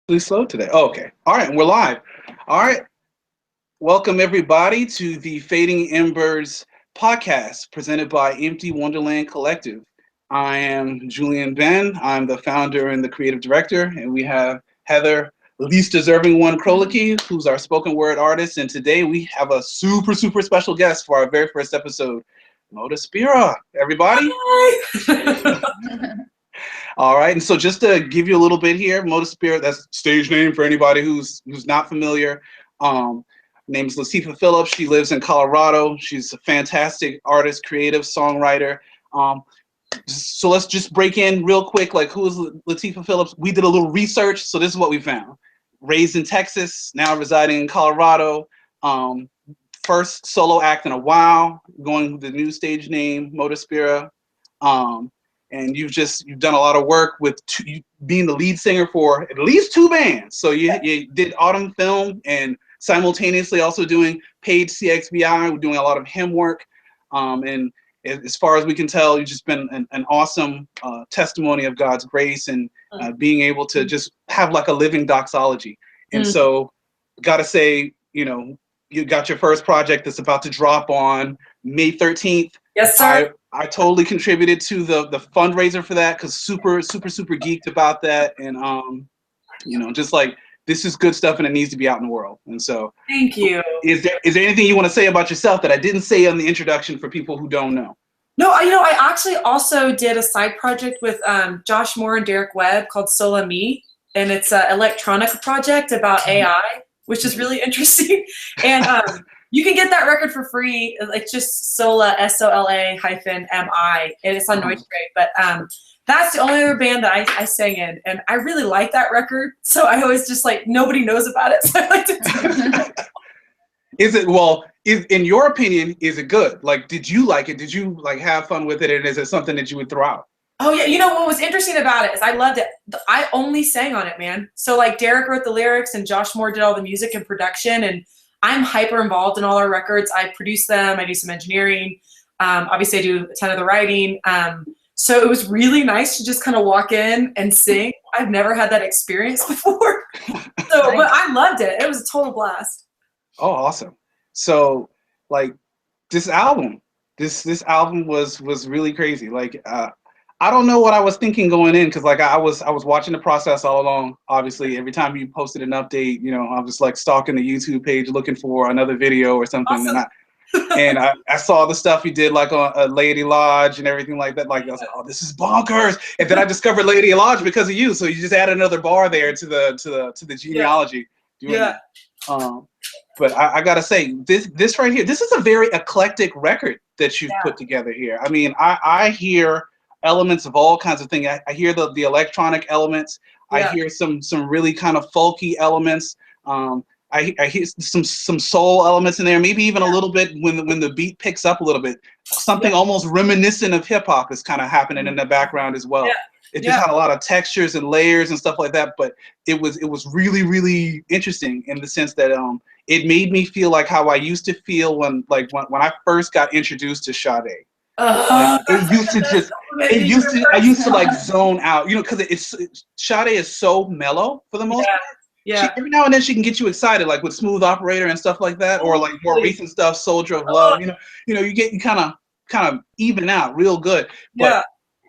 Really slow today. Oh, okay. All right, we're live. All right. Welcome everybody to the Fading Embers podcast presented by Empty Wonderland Collective. I am Julian Ben. I'm the founder and the creative director, and we have Heather, least deserving one, Krolicky, who's our spoken word artist. And today we have a super special guest for our very first episode, Moda Spira. Everybody. Hi. All right, and so just to give you a little bit here, Moda Spira, that's stage name for anybody who's not familiar. Name is Latifah Phillips. She lives in Colorado. She's a fantastic artist, creative, songwriter. So let's just break in real quick. Like, who is Latifah Phillips? We did a little research, so this is what we found. Raised in Texas, now residing in Colorado. First solo act in a while, going with the new stage name, Moda Spira. And you've done a lot of work with being the lead singer for at least 2 bands. So you did Autumn Film and simultaneously also doing paid CXBI. We're doing a lot of hymn work. And as far as we can tell, you've just been an awesome testimony of God's grace and being able to just have like a living doxology. And so gotta say, you got your first project that's about to drop on May 13th. Yes, sir. I totally contributed to the fundraiser for that because super geeked about that, and just like this is good stuff and it needs to be out in the world. And so Thank you. Is there anything you want to say about yourself that I didn't say on the introduction for people who don't know? No, I actually also did a side project with Josh Moore and Derek Webb called Sola Me, and it's an electronic project about AI, which is really interesting. And you can get that record for free. It's just Sola, SOLA-MI, and it's on Noise Break. But that's the only other band that I sang in, and I really like that record. So I always just like, nobody knows about it, so I like to do it. In your opinion, is it good? Like, did you like it? Did you like have fun with it? And is it something that you would throw out? Oh yeah, what was interesting about it is I loved it. I only sang on it, man. So like Derek wrote the lyrics and Josh Moore did all the music and production, and I'm hyper involved in all our records. I produce them. I do some engineering. Obviously, I do a ton of the writing. So it was really nice to just kind of walk in and sing. I've never had that experience before. So, but I loved it. It was a total blast. Oh, awesome. So, like, this album was really crazy. Like, I don't know what I was thinking going in because like I was watching the process all along. Obviously, every time you posted an update, I'm just like stalking the YouTube page looking for another video or something. Awesome. And I saw the stuff you did like on Lady Lodge and everything like that. Like I was like, oh, this is bonkers. And then I discovered Lady Lodge because of you. So you just add another bar there to the genealogy. Yeah. But I gotta say, this right here, this is a very eclectic record that you've put together here. I mean, I hear elements of all kinds of things. I hear the electronic elements. I hear some really kind of folky elements. I hear some soul elements in there. Maybe even a little bit when the beat picks up a little bit. Something almost reminiscent of hip hop is kind of happening in the background as well. It just had a lot of textures and layers and stuff like that. But it was really interesting in the sense that it made me feel like how I used to feel when I first got introduced to Sade. I used to like zone out, because Sade is so mellow for the most part. Yeah. Every now and then she can get you excited, like with Smooth Operator and stuff like that, or like more recent stuff, Soldier of Love. You kind of even out real good.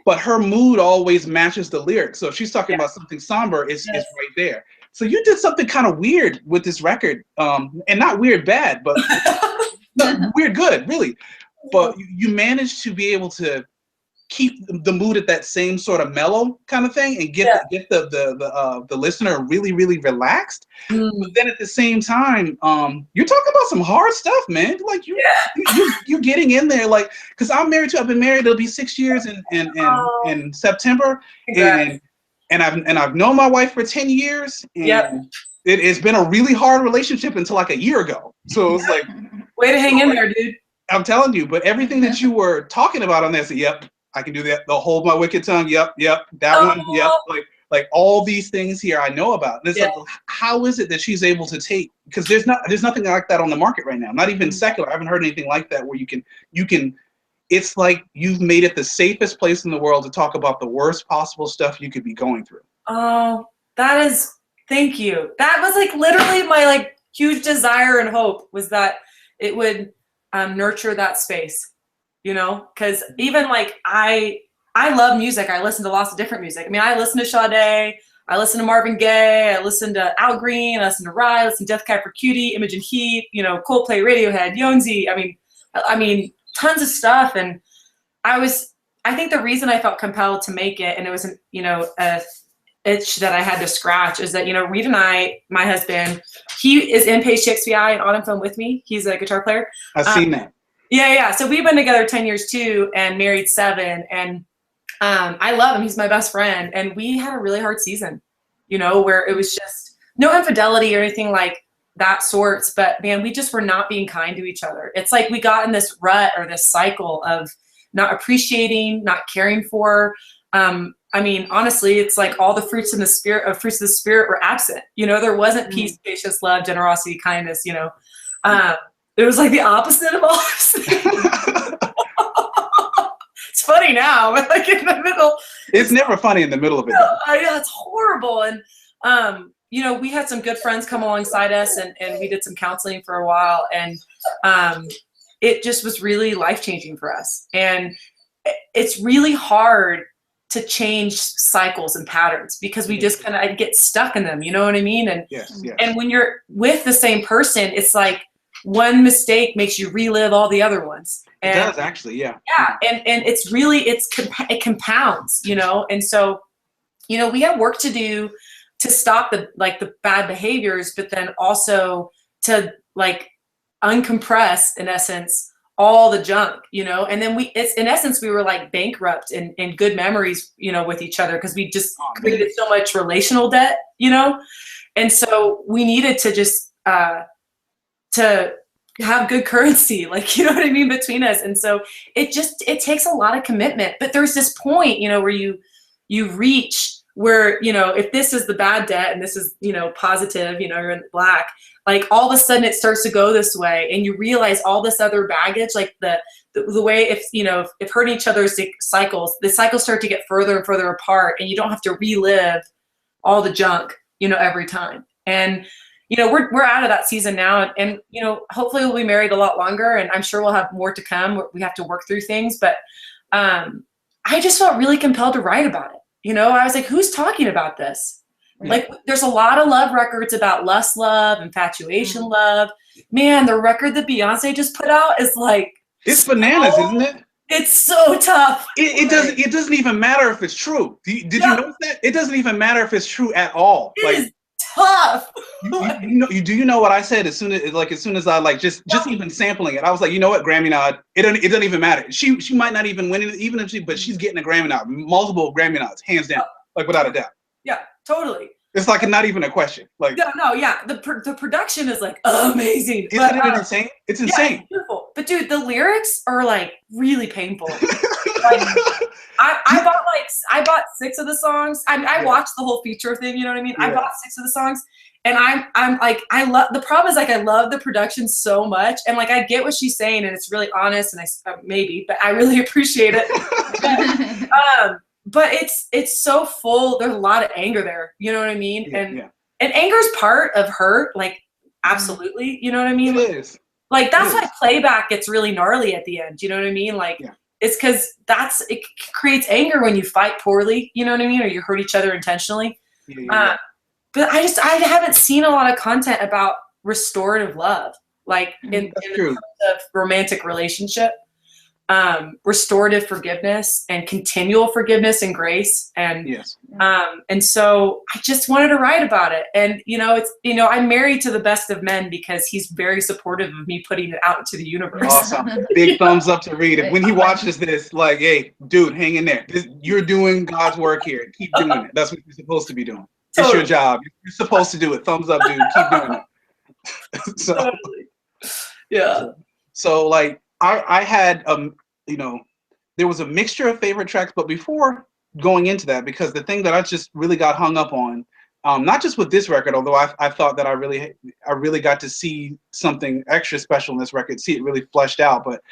But her mood always matches the lyrics. So if she's talking about something somber, it's right there. So you did something kind of weird with this record, and not weird bad, but weird good, really. But you managed to be able to keep the mood at that same sort of mellow kind of thing and get the listener really relaxed. But then at the same time, you're talking about some hard stuff, man. Like you're getting in there, like, because I've been married. It'll be 6 years in September, and I've known my wife for 10 years, and it's been a really hard relationship until like a year ago. So it's like, way to hang in there, dude. I'm telling you. But everything that you were talking about on this, I can do that. They'll hold my wicked tongue. Yep. That one. Yep. Like all these things here I know about. And it's like, how is it that she's able to take? Because there's nothing like that on the market right now. Not even secular. I haven't heard anything like that where you can. It's like you've made it the safest place in the world to talk about the worst possible stuff you could be going through. Oh, that is Thank you. That was like literally my like huge desire and hope was that it would nurture that space, you know, because even like I love music. I listen to lots of different music. I mean, I listen to Sade, I listen to Marvin Gaye, I listen to Al Green, I listen to Rye, I listen to Death Cab for Cutie, Imogen Heap, you know, Coldplay, Radiohead, Younzy. I mean, tons of stuff. And I think the reason I felt compelled to make it, and it was, you know, a itch that I had to scratch, is that, you know, Reed and I, my husband, he is in Page XPI and Autumn Film with me. He's a guitar player. I've seen that. Yeah. So we've been together 10 years too, and married 7. And I love him. He's my best friend. And we had a really hard season, you know, where it was just no infidelity or anything like that sorts. But man, we just were not being kind to each other. It's like we got in this rut or this cycle of not appreciating, not caring for. I mean, honestly, it's like all the fruits of the spirit were absent. You know, there wasn't peace, patience, love, generosity, kindness, you know. It was like the opposite of all those things. It's funny now, but like in the middle. It's never funny in the middle of it. Yeah, it's horrible. And, you know, we had some good friends come alongside us, and we did some counseling for a while. And it just was really life-changing for us. And it's really hard to change cycles and patterns because we just kind of get stuck in them. You know what I mean? And yes. And when you're with the same person, it's like one mistake makes you relive all the other ones. And, it does actually, yeah. Yeah, and it's really it compounds, you know. And so, you know, we have work to do to stop the bad behaviors, but then also to like uncompress, in essence, all the junk, you know. And then it's in essence, we were like bankrupt in good memories, you know, with each other because we just created so much relational debt, you know. And so we needed to just to have good currency, like, you know what I mean, between us. And so it takes a lot of commitment. But there's this point, you know, where you reach where, you know, if this is the bad debt and this is, you know, positive, you know, you're in black, like all of a sudden it starts to go this way, and you realize all this other baggage, like the way, if, you know, if hurting each other's cycles, the cycles start to get further and further apart, and you don't have to relive all the junk, you know, every time. And, you know, we're out of that season now, and you know, hopefully we'll be married a lot longer, and I'm sure we'll have more to come. We have to work through things, but I just felt really compelled to write about it. You know, I was like, who's talking about this? Yeah. Like, there's a lot of love records about lust love, infatuation love. Man, the record that Beyonce just put out is like, it's bananas, isn't it? It's so tough. It doesn't even matter if it's true. Did you notice that? It doesn't even matter if it's true at all. It is tough. Do you know what I said as soon as I like just even sampling it? I was like, you know what, Grammy nod. It doesn't even matter. She might not even win it, even if but she's getting a Grammy nod, multiple Grammy nods, hands down, like without a doubt. Yeah, totally. It's like not even a question. Like no, yeah. The production is like amazing. Isn't it insane? It's insane. Yeah, it's beautiful. But dude, the lyrics are like really painful. Like, I bought 6 of the songs. I watched the whole feature thing. You know what I mean? Yeah. I bought 6 of the songs, and I'm like, I love. The problem is like I love the production so much, and like I get what she's saying, and it's really honest, and but I really appreciate it. But it's so full. There's a lot of anger there. You know what I mean? And anger's part of hurt. Like absolutely. You know what I mean? It is. Like that's why playback gets really gnarly at the end. You know what I mean? Like it's because it creates anger when you fight poorly. You know what I mean? Or you hurt each other intentionally. But I haven't seen a lot of content about restorative love, like in terms of romantic relationship. Restorative forgiveness and continual forgiveness and grace. And, and so I just wanted to write about it. And, you know, I'm married to the best of men because he's very supportive of me putting it out into the universe. Awesome. Big thumbs up to Reed. When he watches this, like, hey, dude, hang in there. You're doing God's work here. Keep doing it. That's what you're supposed to be doing. It's your job. You're supposed to do it. Thumbs up, dude. Keep doing it. So like, I had, you know, there was a mixture of favorite tracks, but before going into that, because the thing that I just really got hung up on, not just with this record, although I thought that I really got to see something extra special in this record, see it really fleshed out. But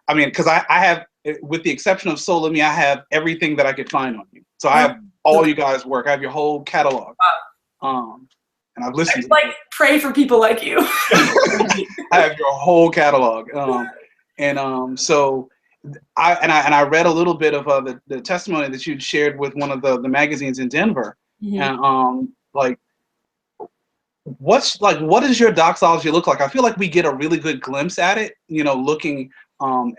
I mean, because I have, with the exception of Soul of Me, I have everything that I could find on you. So I have all you guys' work. I have your whole catalog. and I've listened to like pray for people like you. I have your whole catalog. So I read a little bit of the testimony that you'd shared with one of the magazines in Denver, and like what does your doxology look like? I feel like we get a really good glimpse at it, looking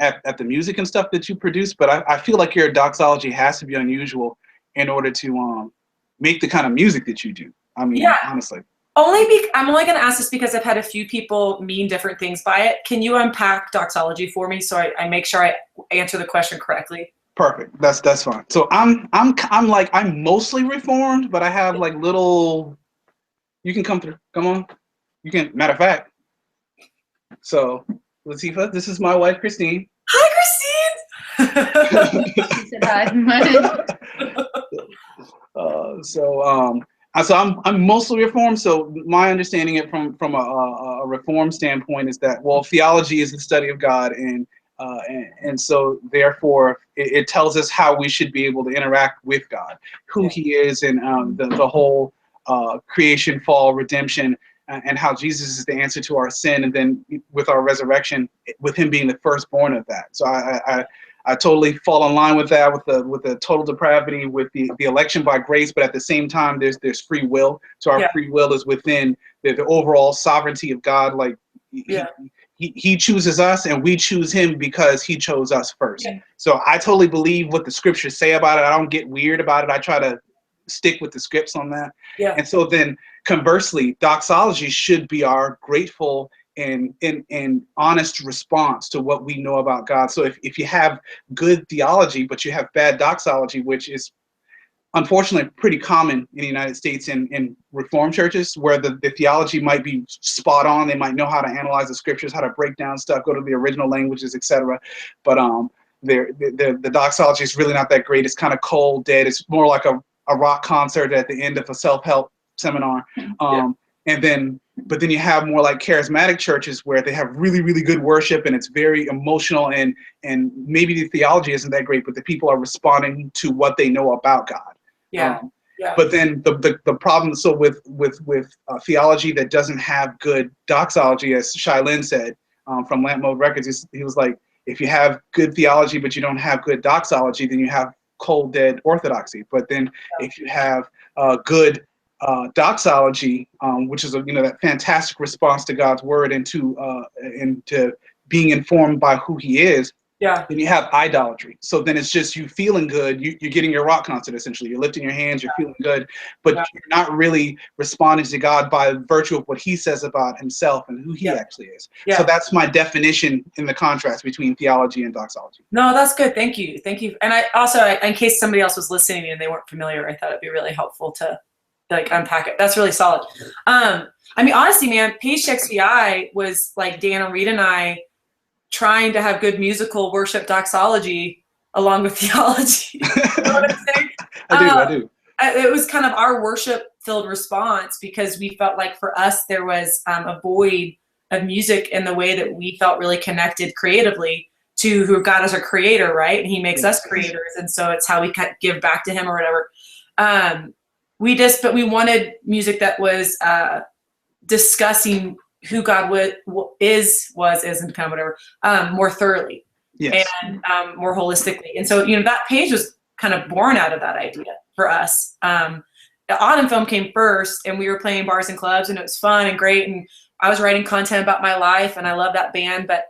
at the music and stuff that you produce, but I feel like your doxology has to be unusual in order to make the kind of music that you do. I mean, honestly. I'm only going to ask this because I've had a few people mean different things by it. Can you unpack doxology for me so I make sure I answer the question correctly? Perfect. That's fine. So I'm mostly reformed, but I have like little. You can come through. Come on. You can. Matter of fact. So, Latifah, this is my wife, Christine. Hi, Christine. She said hi. So I'm mostly reformed. So my understanding it from a reform standpoint is that, well, theology is the study of God, and so therefore it tells us how we should be able to interact with God, who He is, and the whole creation, fall, redemption, and how Jesus is the answer to our sin, and then with our resurrection, with Him being the firstborn of that. So I totally fall in line with that, with the total depravity, with the election by grace, but at the same time, there's free will. So our free will is within the overall sovereignty of God. Like he chooses us, and we choose Him because He chose us first. Yeah. So I totally believe what the scriptures say about it. I don't get weird about it. I try to stick with the scripts on that. Yeah. And so then conversely, doxology should be our grateful and honest response to what we know about God. So if you have good theology, but you have bad doxology, which is unfortunately pretty common in the United States in Reformed churches, where the theology might be spot on, they might know how to analyze the scriptures, how to break down stuff, go to the original languages, etc. But the doxology is really not that great. It's kind of cold, dead. It's more like a rock concert at the end of a self-help seminar. But then you have more like charismatic churches where they have really, really good worship, and it's very emotional, and maybe the theology isn't that great, but the people are responding to what they know about God. But then the problem, so with theology that doesn't have good doxology, as Shylin said from Lamp Mode Records, he was like, if you have good theology but you don't have good doxology, then you have cold, dead orthodoxy. But then if you have good doxology, which is that fantastic response to God's word and to being informed by who He is, then you have idolatry. So then it's just you feeling good. You're getting your rock concert essentially. You're lifting your hands. You're feeling good, but you're not really responding to God by virtue of what He says about Himself and who He actually is. So that's my definition in the contrast between theology and doxology. No, that's good. Thank you. And I also, in case somebody else was listening and they weren't familiar, I thought it'd be really helpful to unpack it. That's really solid. I mean, honestly, man, Page XVI was like Dan and Reed and I trying to have good musical worship doxology along with theology. You know what I'm saying? I do. It was kind of our worship-filled response because we felt like for us there was a void of music in the way that we felt really connected creatively to who God is our creator, right? And He makes us creators, and so it's how we give back to Him or whatever. But we wanted music that was discussing who God was, and kind of whatever, more thoroughly and more holistically. And so, that page was kind of born out of that idea for us. The Autumn Film came first, and we were playing bars and clubs, and it was fun and great. And I was writing content about my life, and I love that band. But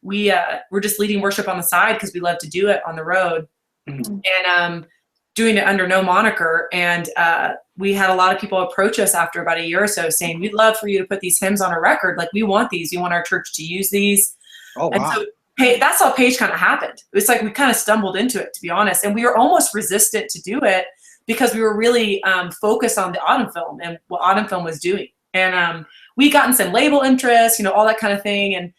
we were just leading worship on the side because we love to do it on the road. Mm-hmm. And doing it under no moniker. And we had a lot of people approach us after about a year or so saying, we'd love for you to put these hymns on a record. Like, we want these. We want our church to use these. Oh, wow. And so that's how Page kind of happened. It's like we kind of stumbled into it, to be honest. And we were almost resistant to do it because we were really focused on the Autumn Film and what Autumn Film was doing. And we gotten some label interest, all that kind of thing.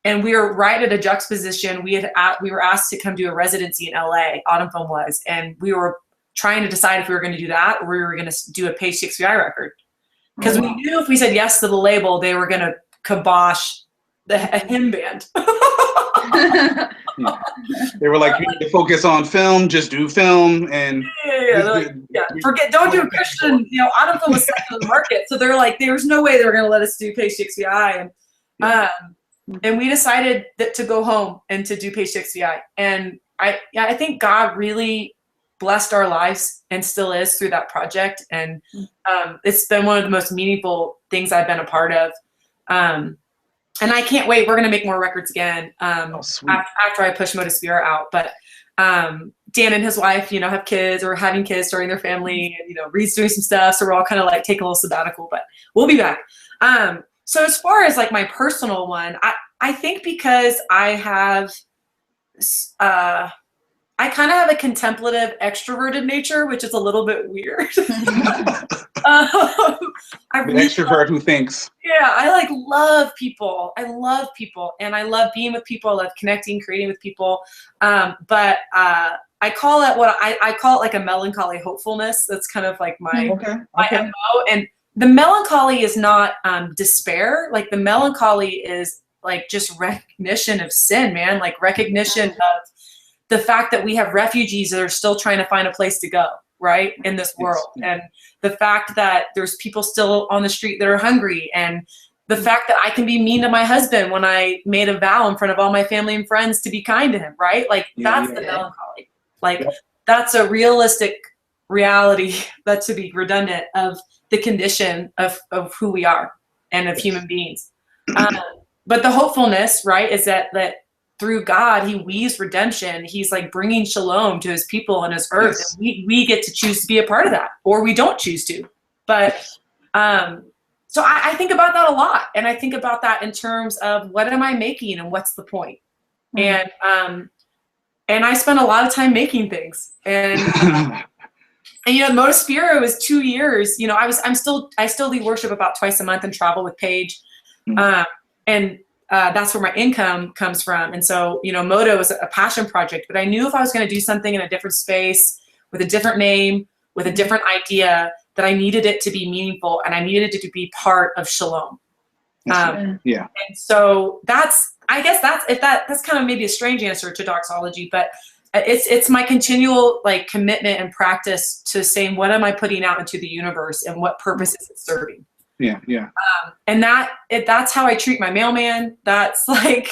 And we were right at a juxtaposition. We were asked to come do a residency in LA, Autumn Film was, and we were trying to decide if we were going to do that or we were going to do a Page XVI record. Because we knew if we said yes to the label, they were going to kibosh a hymn band. Yeah. They were like, you need to focus on film, just do film, and forget, don't do Christian, autofilm was second on the market. So they're like, there's no way they were going to let us do Page 6VI. And we decided to go home and to do Page 6VI. And I think God really blessed our lives and still is through that project. And it's been one of the most meaningful things I've been a part of. And I can't wait. We're going to make more records again after I push Moda Spira out. But Dan and his wife, have kids or having kids, starting their family, and, Reed's doing some stuff. So we're all kind of like taking a little sabbatical, but we'll be back. So as far as like my personal one, I think because I have, I kind of have a contemplative, extroverted nature, which is a little bit weird. An extrovert who thinks. Yeah, I love people. I love people, and I love being with people. I love connecting, creating with people. But I call it I call it like a melancholy hopefulness. That's kind of like my MO. And the melancholy is not despair. Like the melancholy is like just recognition of sin, man. Like recognition of the fact that we have refugees that are still trying to find a place to go, right, in this world. And the fact that there's people still on the street that are hungry, and the fact that I can be mean to my husband when I made a vow in front of all my family and friends to be kind to him, right? Like that's the melancholy. Like that's a realistic reality, that to be redundant, of the condition of who we are and of human beings. But the hopefulness, right, is that through God, he weaves redemption. He's like bringing shalom to his people on his earth. Yes. And we get to choose to be a part of that, or we don't choose to. But so I think about that a lot. And I think about that in terms of what am I making and what's the point? And I spend a lot of time making things. And Moda Spira was 2 years. I still lead worship about twice a month and travel with Paige. And that's where my income comes from. And so, Moda was a passion project, but I knew if I was going to do something in a different space with a different name, with a different idea, that I needed it to be meaningful and I needed it to be part of Shalom. And so that's kind of maybe a strange answer to doxology, but it's my continual like commitment and practice to saying, what am I putting out into the universe and what purpose is it serving? And that's how I treat my mailman. That's like,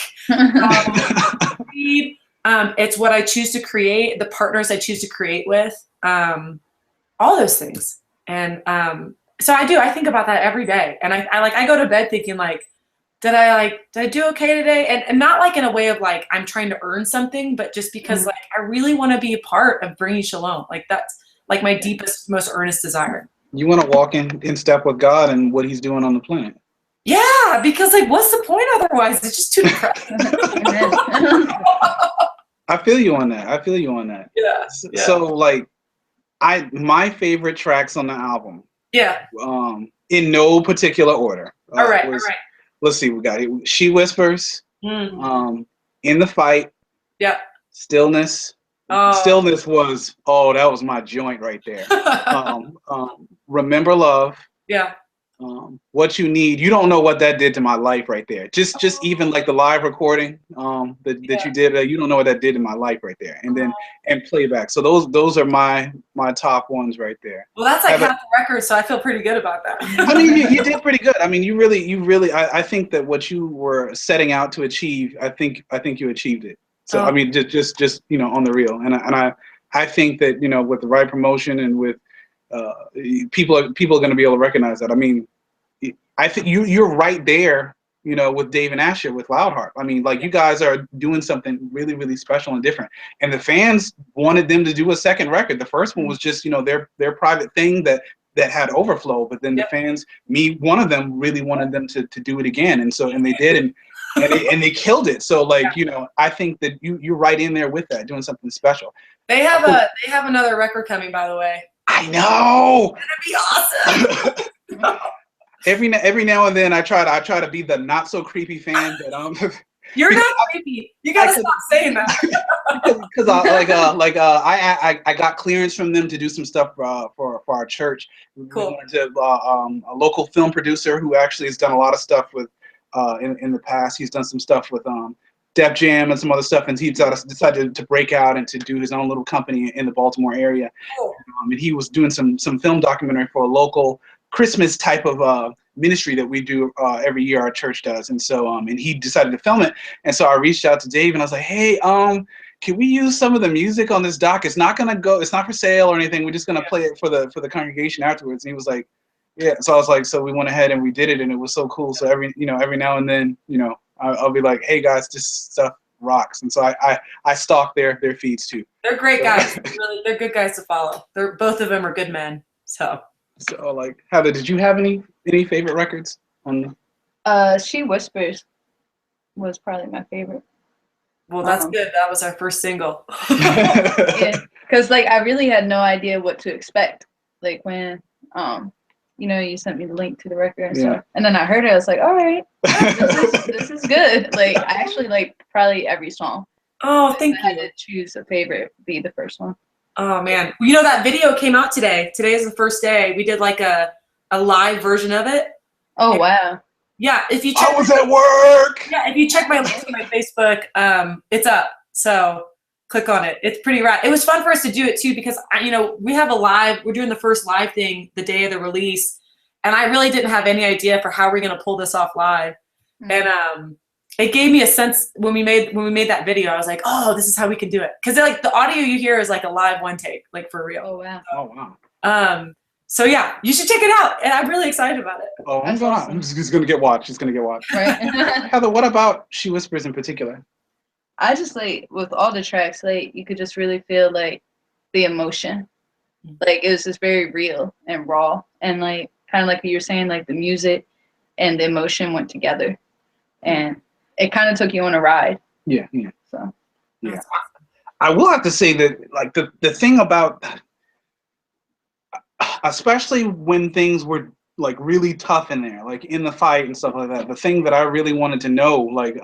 it's what I choose to create, the partners I choose to create with, all those things. And so I think about that every day. And I go to bed thinking like, did I do okay today? And not like in a way of like, I'm trying to earn something, but just because like, I really want to be a part of bringing shalom. Like that's like my deepest, most earnest desire. You want to walk in step with God and what he's doing on the planet. Yeah, because like, what's the point otherwise? It's just too depressing. I feel you on that. Yeah. So like, my favorite tracks on the album. Yeah. In no particular order. All right. Let's see, we got it. She Whispers. In the Fight. Yeah. Stillness. Stillness was, that was my joint right there. Remember Love. Yeah. What You Need. You don't know what that did to my life right there. Just even like the live recording that you did. You don't know what that did to my life right there. And then and Playback. So those are my top ones right there. Well, that's like half the record, so I feel pretty good about that. I mean, you did pretty good. I mean, you really. I think that what you were setting out to achieve, I think you achieved it. So I mean, just on the real, and I think that with the right promotion and with people are going to be able to recognize that. I mean, I think you're right there, with Dave and Asher with Loudheart. I mean, like you guys are doing something really, really special and different. And the fans wanted them to do a second record. The first one was just their private thing that had overflow. But then the fans, one of them, really wanted them to do it again, and they did, and they killed it. So like I think that you're right in there with that, doing something special. They have another record coming, by the way. I know. It's gonna be awesome. Every now and then I try to be the not so creepy fan that You're not creepy. You gotta stop saying that. Because I got clearance from them to do some stuff for our church. Cool. We went to a local film producer who actually has done a lot of stuff with in the past. He's done some stuff with Def Jam and some other stuff, and he decided to break out and to do his own little company in the Baltimore area. Cool. And he was doing some film documentary for a local Christmas type of ministry that we do every year. Our church does, and so and he decided to film it. And so I reached out to Dave, and I was like, hey, can we use some of the music on this doc? It's not for sale or anything. We're just gonna play it for the congregation afterwards. And he was like, yeah. So I was like, so we went ahead and we did it, and it was so cool. So every now and then, I'll be like, hey guys, this stuff rocks. And so I stalk their feeds too. They're great guys. They're good guys to follow. Both of them are good men. So like, Heather, did you have any favorite records on? She Whispers was probably my favorite. Well, that's good. That was our first single. Yeah, because like I really had no idea what to expect. Like when you sent me the link to the record and stuff, and then I heard it. I was like, all right, this is good. Like I actually like probably every song. Oh, thank you. I you. had to choose a favorite, be the first one. Oh man, that video came out today. Today is the first day. We did like a live version of it. Oh wow. Yeah, if you check. I was at work. Yeah, if you check my link to my Facebook, it's up. So click on it. It's pretty rad. It was fun for us to do it too because we're doing the first live thing the day of the release, and I really didn't have any idea for how we're gonna pull this off live. Mm-hmm. And it gave me a sense when we made that video. I was like, oh, this is how we can do it, because like the audio you hear is like a live one take, like for real. Oh wow. Oh wow. So yeah, you should check it out, and I'm really excited about it. Oh, I'm just gonna get watched. It's gonna get watched. Right. Heather, what about She Whispers in particular? I just like with all the tracks, like you could just really feel like the emotion. Like it was just very real and raw, and like kind of like you were saying, like the music and the emotion went together, and it kind of took you on a ride. Yeah. So. Yeah. I will have to say that like the thing about, especially when things were like really tough in there, like in the fight and stuff like that, the thing that I really wanted to know, like,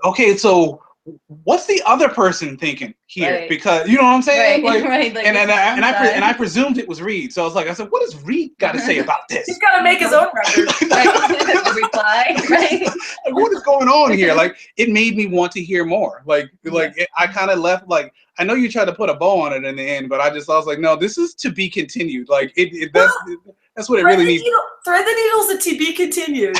okay, so what's the other person thinking here? Right. Because you know what I'm saying? Right. Like, right. Like, and I presumed it was Reed. So I was like, what does Reed got to say about this? He's got to make his own record. The reply. Right. Like, what is going on here? Like, it made me want to hear more. I kind of left like, I know you tried to put a bow on it in the end, but I was like, no, this is to be continued. Like that's what it really needs. Thread the Needle's a to be continued.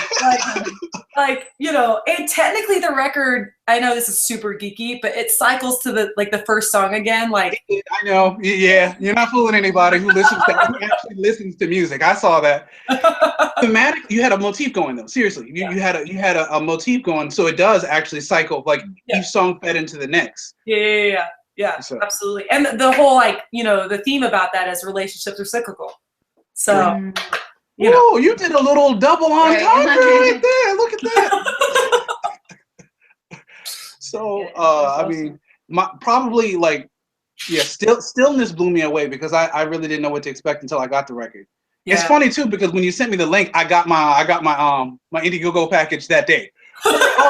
And technically the record, I know this is super geeky, but it cycles to the first song again. Like I know, yeah, you're not fooling anybody who actually listens to music. I saw that. Thematic, you had a motif going though. Seriously, you had a motif going, so it does actually cycle. Like each song fed into the next. Yeah, so. Absolutely. And the whole the theme about that is relationships are cyclical. So, you did a little double entendre right there. Look at that. So, I mean, probably Stillness blew me away because I really didn't know what to expect until I got the record. Yeah. It's funny too because when you sent me the link, I got my Indiegogo package that day.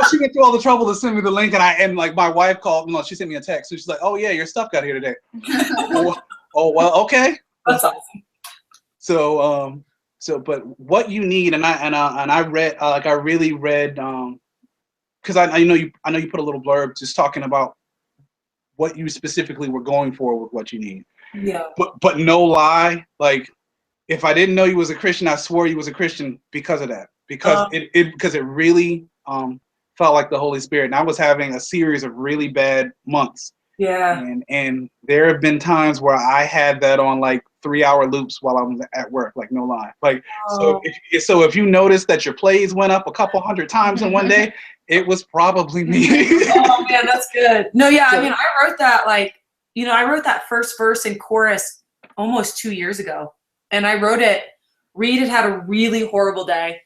She went through all the trouble to send me the link, and my wife called. No, she sent me a text. So she's like, "Oh yeah, your stuff got here today." Oh well, okay. That's awesome. But what you need, and I read, I really read, because I know you put a little blurb just talking about what you specifically were going for with what you need. Yeah. But no lie, like if I didn't know you was a Christian, I swore you was a Christian because of that. Because it really felt like the Holy Spirit. And I was having a series of really bad months. Yeah. And there have been times where I had that on like 3-hour loops while I was at work, like no lie. Like so if you notice that your plays went up a couple hundred times in one day, it was probably me. Oh man, that's good. No, yeah, I mean I wrote that I wrote that first verse and chorus almost 2 years ago. And I wrote it, Reed had a really horrible day.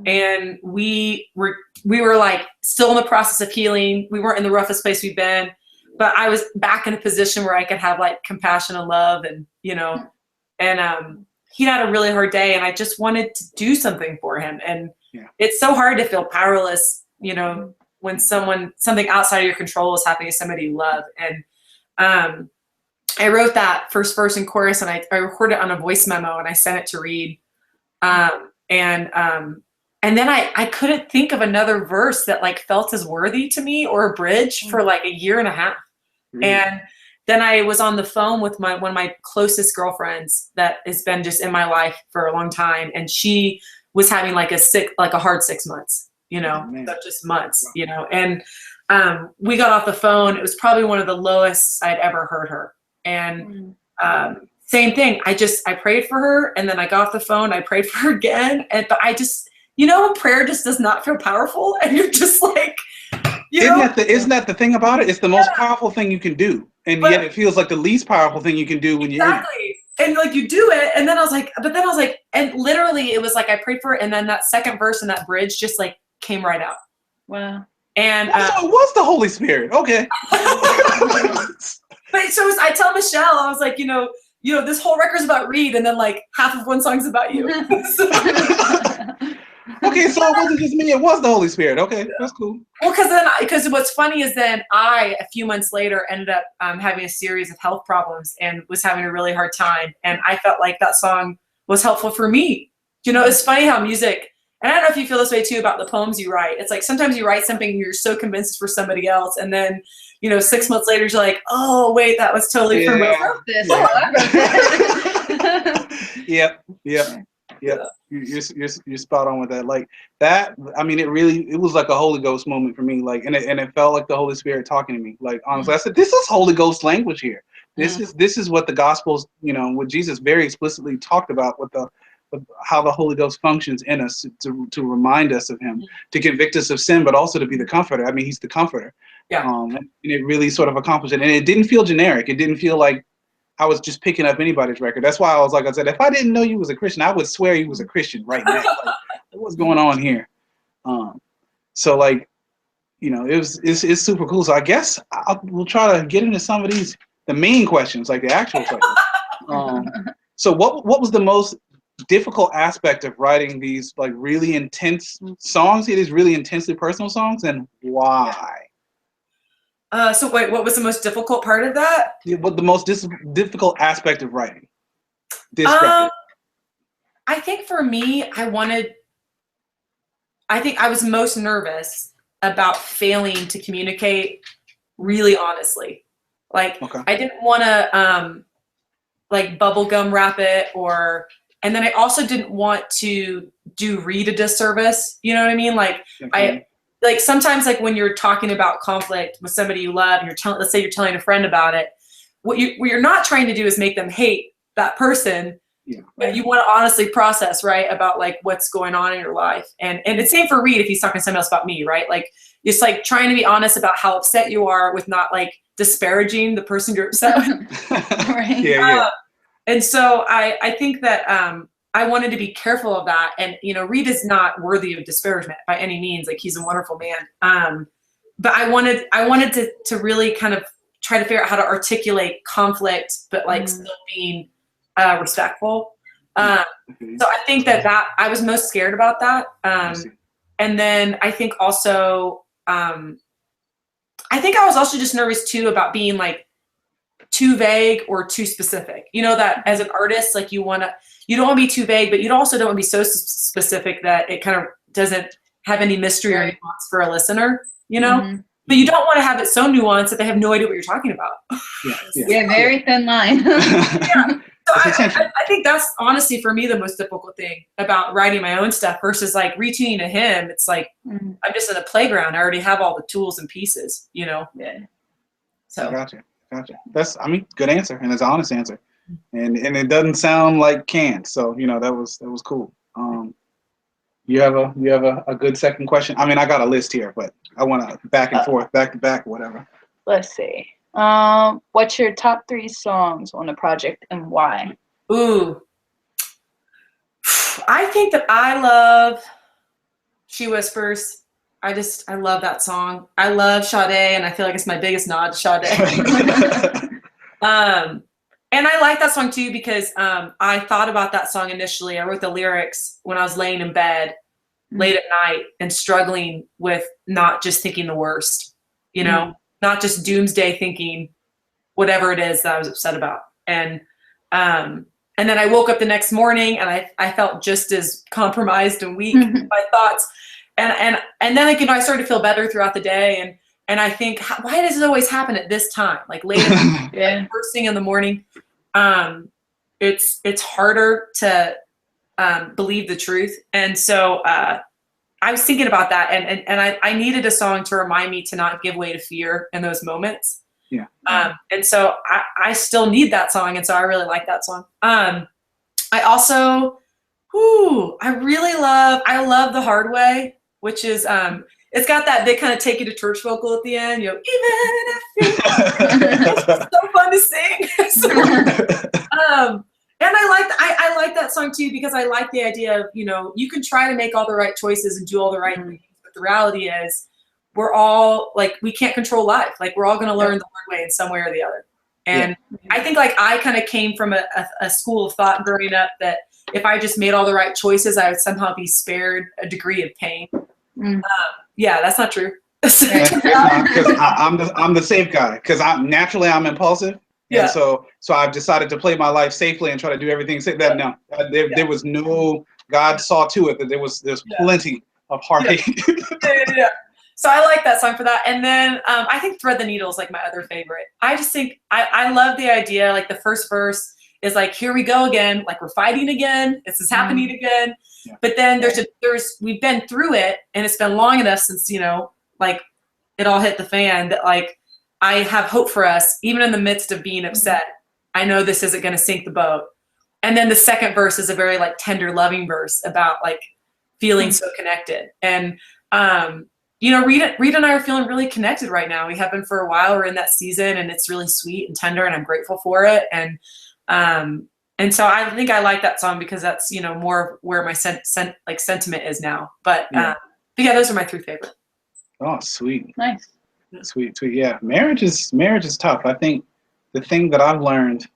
And we were like still in the process of healing. We weren't in the roughest place we've been, but I was back in a position where I could have like compassion and love, and and he had a really hard day, and I just wanted to do something for him. And it's so hard to feel powerless, when something outside of your control is happening to somebody you love. And I wrote that first verse and chorus, and I recorded it on a voice memo, and I sent it to Reed. and then I couldn't think of another verse that like felt as worthy to me or a bridge for like a year and a half. And then I was on the phone with one of my closest girlfriends that has been just in my life for a long time. And she was having like a hard 6 months, you know, so just months, you know, and we got off the phone. It was probably one of the lowest I'd ever heard her. And same thing. I prayed for her, and then I got off the phone. I prayed for her again. But I just, you know, when prayer just does not feel powerful and you're just like, isn't that the thing about it? It's the most powerful thing you can do. And yet it feels like the least powerful thing you can do when you're exactly. And like you do it, and then I was like, and literally it was like I prayed for her, and then that second verse and that bridge just like came right out. Wow. And so it was the Holy Spirit. Okay. But so I tell Michelle, I was like, you know, this whole record's about Reed, and then like half of one song's about you. Okay, so it wasn't just me; it was the Holy Spirit. Okay, that's cool. Well, because what's funny is then a few months later, ended up having a series of health problems and was having a really hard time, and I felt like that song was helpful for me. You know, it's funny how music, and I don't know if you feel this way too about the poems you write. It's like sometimes you write something and you're so convinced it's for somebody else, and then 6 months later you're like, oh wait, that was totally for myself. Yep. You're spot on with that. Like that. I mean, it was like a Holy Ghost moment for me. Like, and it felt like the Holy Spirit talking to me. Like, honestly, I said, this is Holy Ghost language here. This is what the Gospels, what Jesus very explicitly talked about with how the Holy Ghost functions in us to remind us of Him, to convict us of sin, but also to be the comforter. I mean, He's the comforter. Yeah. And it really sort of accomplished it, and it didn't feel generic. It didn't feel like I was just picking up anybody's record. That's why I was like, I said, if I didn't know you was a Christian, I would swear you was a Christian right now. Like, what's going on here? So like, it's super cool. So I guess we'll try to get into some of the main questions, like the actual questions. So what was the most difficult aspect of writing these like really intense songs? It is really intensely personal songs, and why? So wait, what was the most difficult part of that? What the most difficult aspect of writing this record? I think for me, I think I was most nervous about failing to communicate really honestly. Like, I didn't want to like bubblegum wrap it, and then I also didn't want to do Reed a disservice. You know what I mean? Like, like sometimes, like when you're talking about conflict with somebody you love, and let's say you're telling a friend about it, what you're not trying to do is make them hate that person, but you want to honestly process, right, about like what's going on in your life. And it's same for Reed if he's talking to somebody else about me, right? Like it's like trying to be honest about how upset you are with not like disparaging the person you're upset with. Right. And so I think that I wanted to be careful of that. And, Reed is not worthy of disparagement by any means. Like, he's a wonderful man. But I wanted to really kind of try to figure out how to articulate conflict, but like still being respectful. So I think that I was most scared about that. And then I think also, I was also just nervous too about being like too vague or too specific. That as an artist, like you don't want to be too vague, but you also don't want to be so specific that it kind of doesn't have any mystery or nuance for a listener, But you don't want to have it so nuanced that they have no idea what you're talking about. Very thin line. So I think that's honestly for me the most difficult thing about writing my own stuff versus like retuning to him. It's like I'm just in a playground. I already have all the tools and pieces, Yeah. So Gotcha. That's good answer, and it's an honest answer. And it doesn't sound like canned, so that was cool. You have a good second question? I got a list here, but I want to back and forth, back to back, whatever. Let's see. What's your top 3 songs on the project and why? Ooh, I think that I love She Whispers. I love that song. I love Sade, and I feel like it's my biggest nod to Sade. And I like that song too because I thought about that song initially. I wrote the lyrics when I was laying in bed late at night and struggling with not just thinking the worst, not just doomsday thinking whatever it is that I was upset about. And and then I woke up the next morning and I felt just as compromised and weak in my thoughts. And then, like, I started to feel better throughout the day. And I think, why does it always happen at this time? Like late like first thing in the morning. It's harder to believe the truth. And so I was thinking about that, and I needed a song to remind me to not give way to fear in those moments. Yeah. And so I still need that song, and so I really like that song. I also, I love The Hard Way, which is it's got that big kind of take you to church vocal at the end. Even if it's so fun to sing. And I like that song too, because I like the idea of, you can try to make all the right choices and do all the right things, but the reality is we're all like, we can't control life. Like we're all going to learn the hard way in some way or the other. And I think like I kind of came from a school of thought growing up that if I just made all the right choices, I would somehow be spared a degree of pain. Yeah, that's not true. Because I'm the safe guy, because I'm impulsive. Yeah. And so I've decided to play my life safely and try to do everything safe. There was no, God saw to it that there's plenty of heartache. Yeah. So I like that song for that. And then I think Thread the Needle is like my other favorite. I just think I love the idea. Like the first verse is like, here we go again. Like we're fighting again. This is happening again. Yeah. But then we've been through it, and it's been long enough since, like it all hit the fan that like, I have hope for us, even in the midst of being upset. I know this isn't going to sink the boat. And then the second verse is a very like tender, loving verse about like feeling so connected. And, Rita and I are feeling really connected right now. We have been for a while. We're in that season, and it's really sweet and tender, and I'm grateful for it. And so I think I like that song because that's, more where my sentiment is now. But yeah, those are my three favorites. Oh, sweet. Nice. Sweet. Yeah. Marriage is tough. I think the thing that I've learned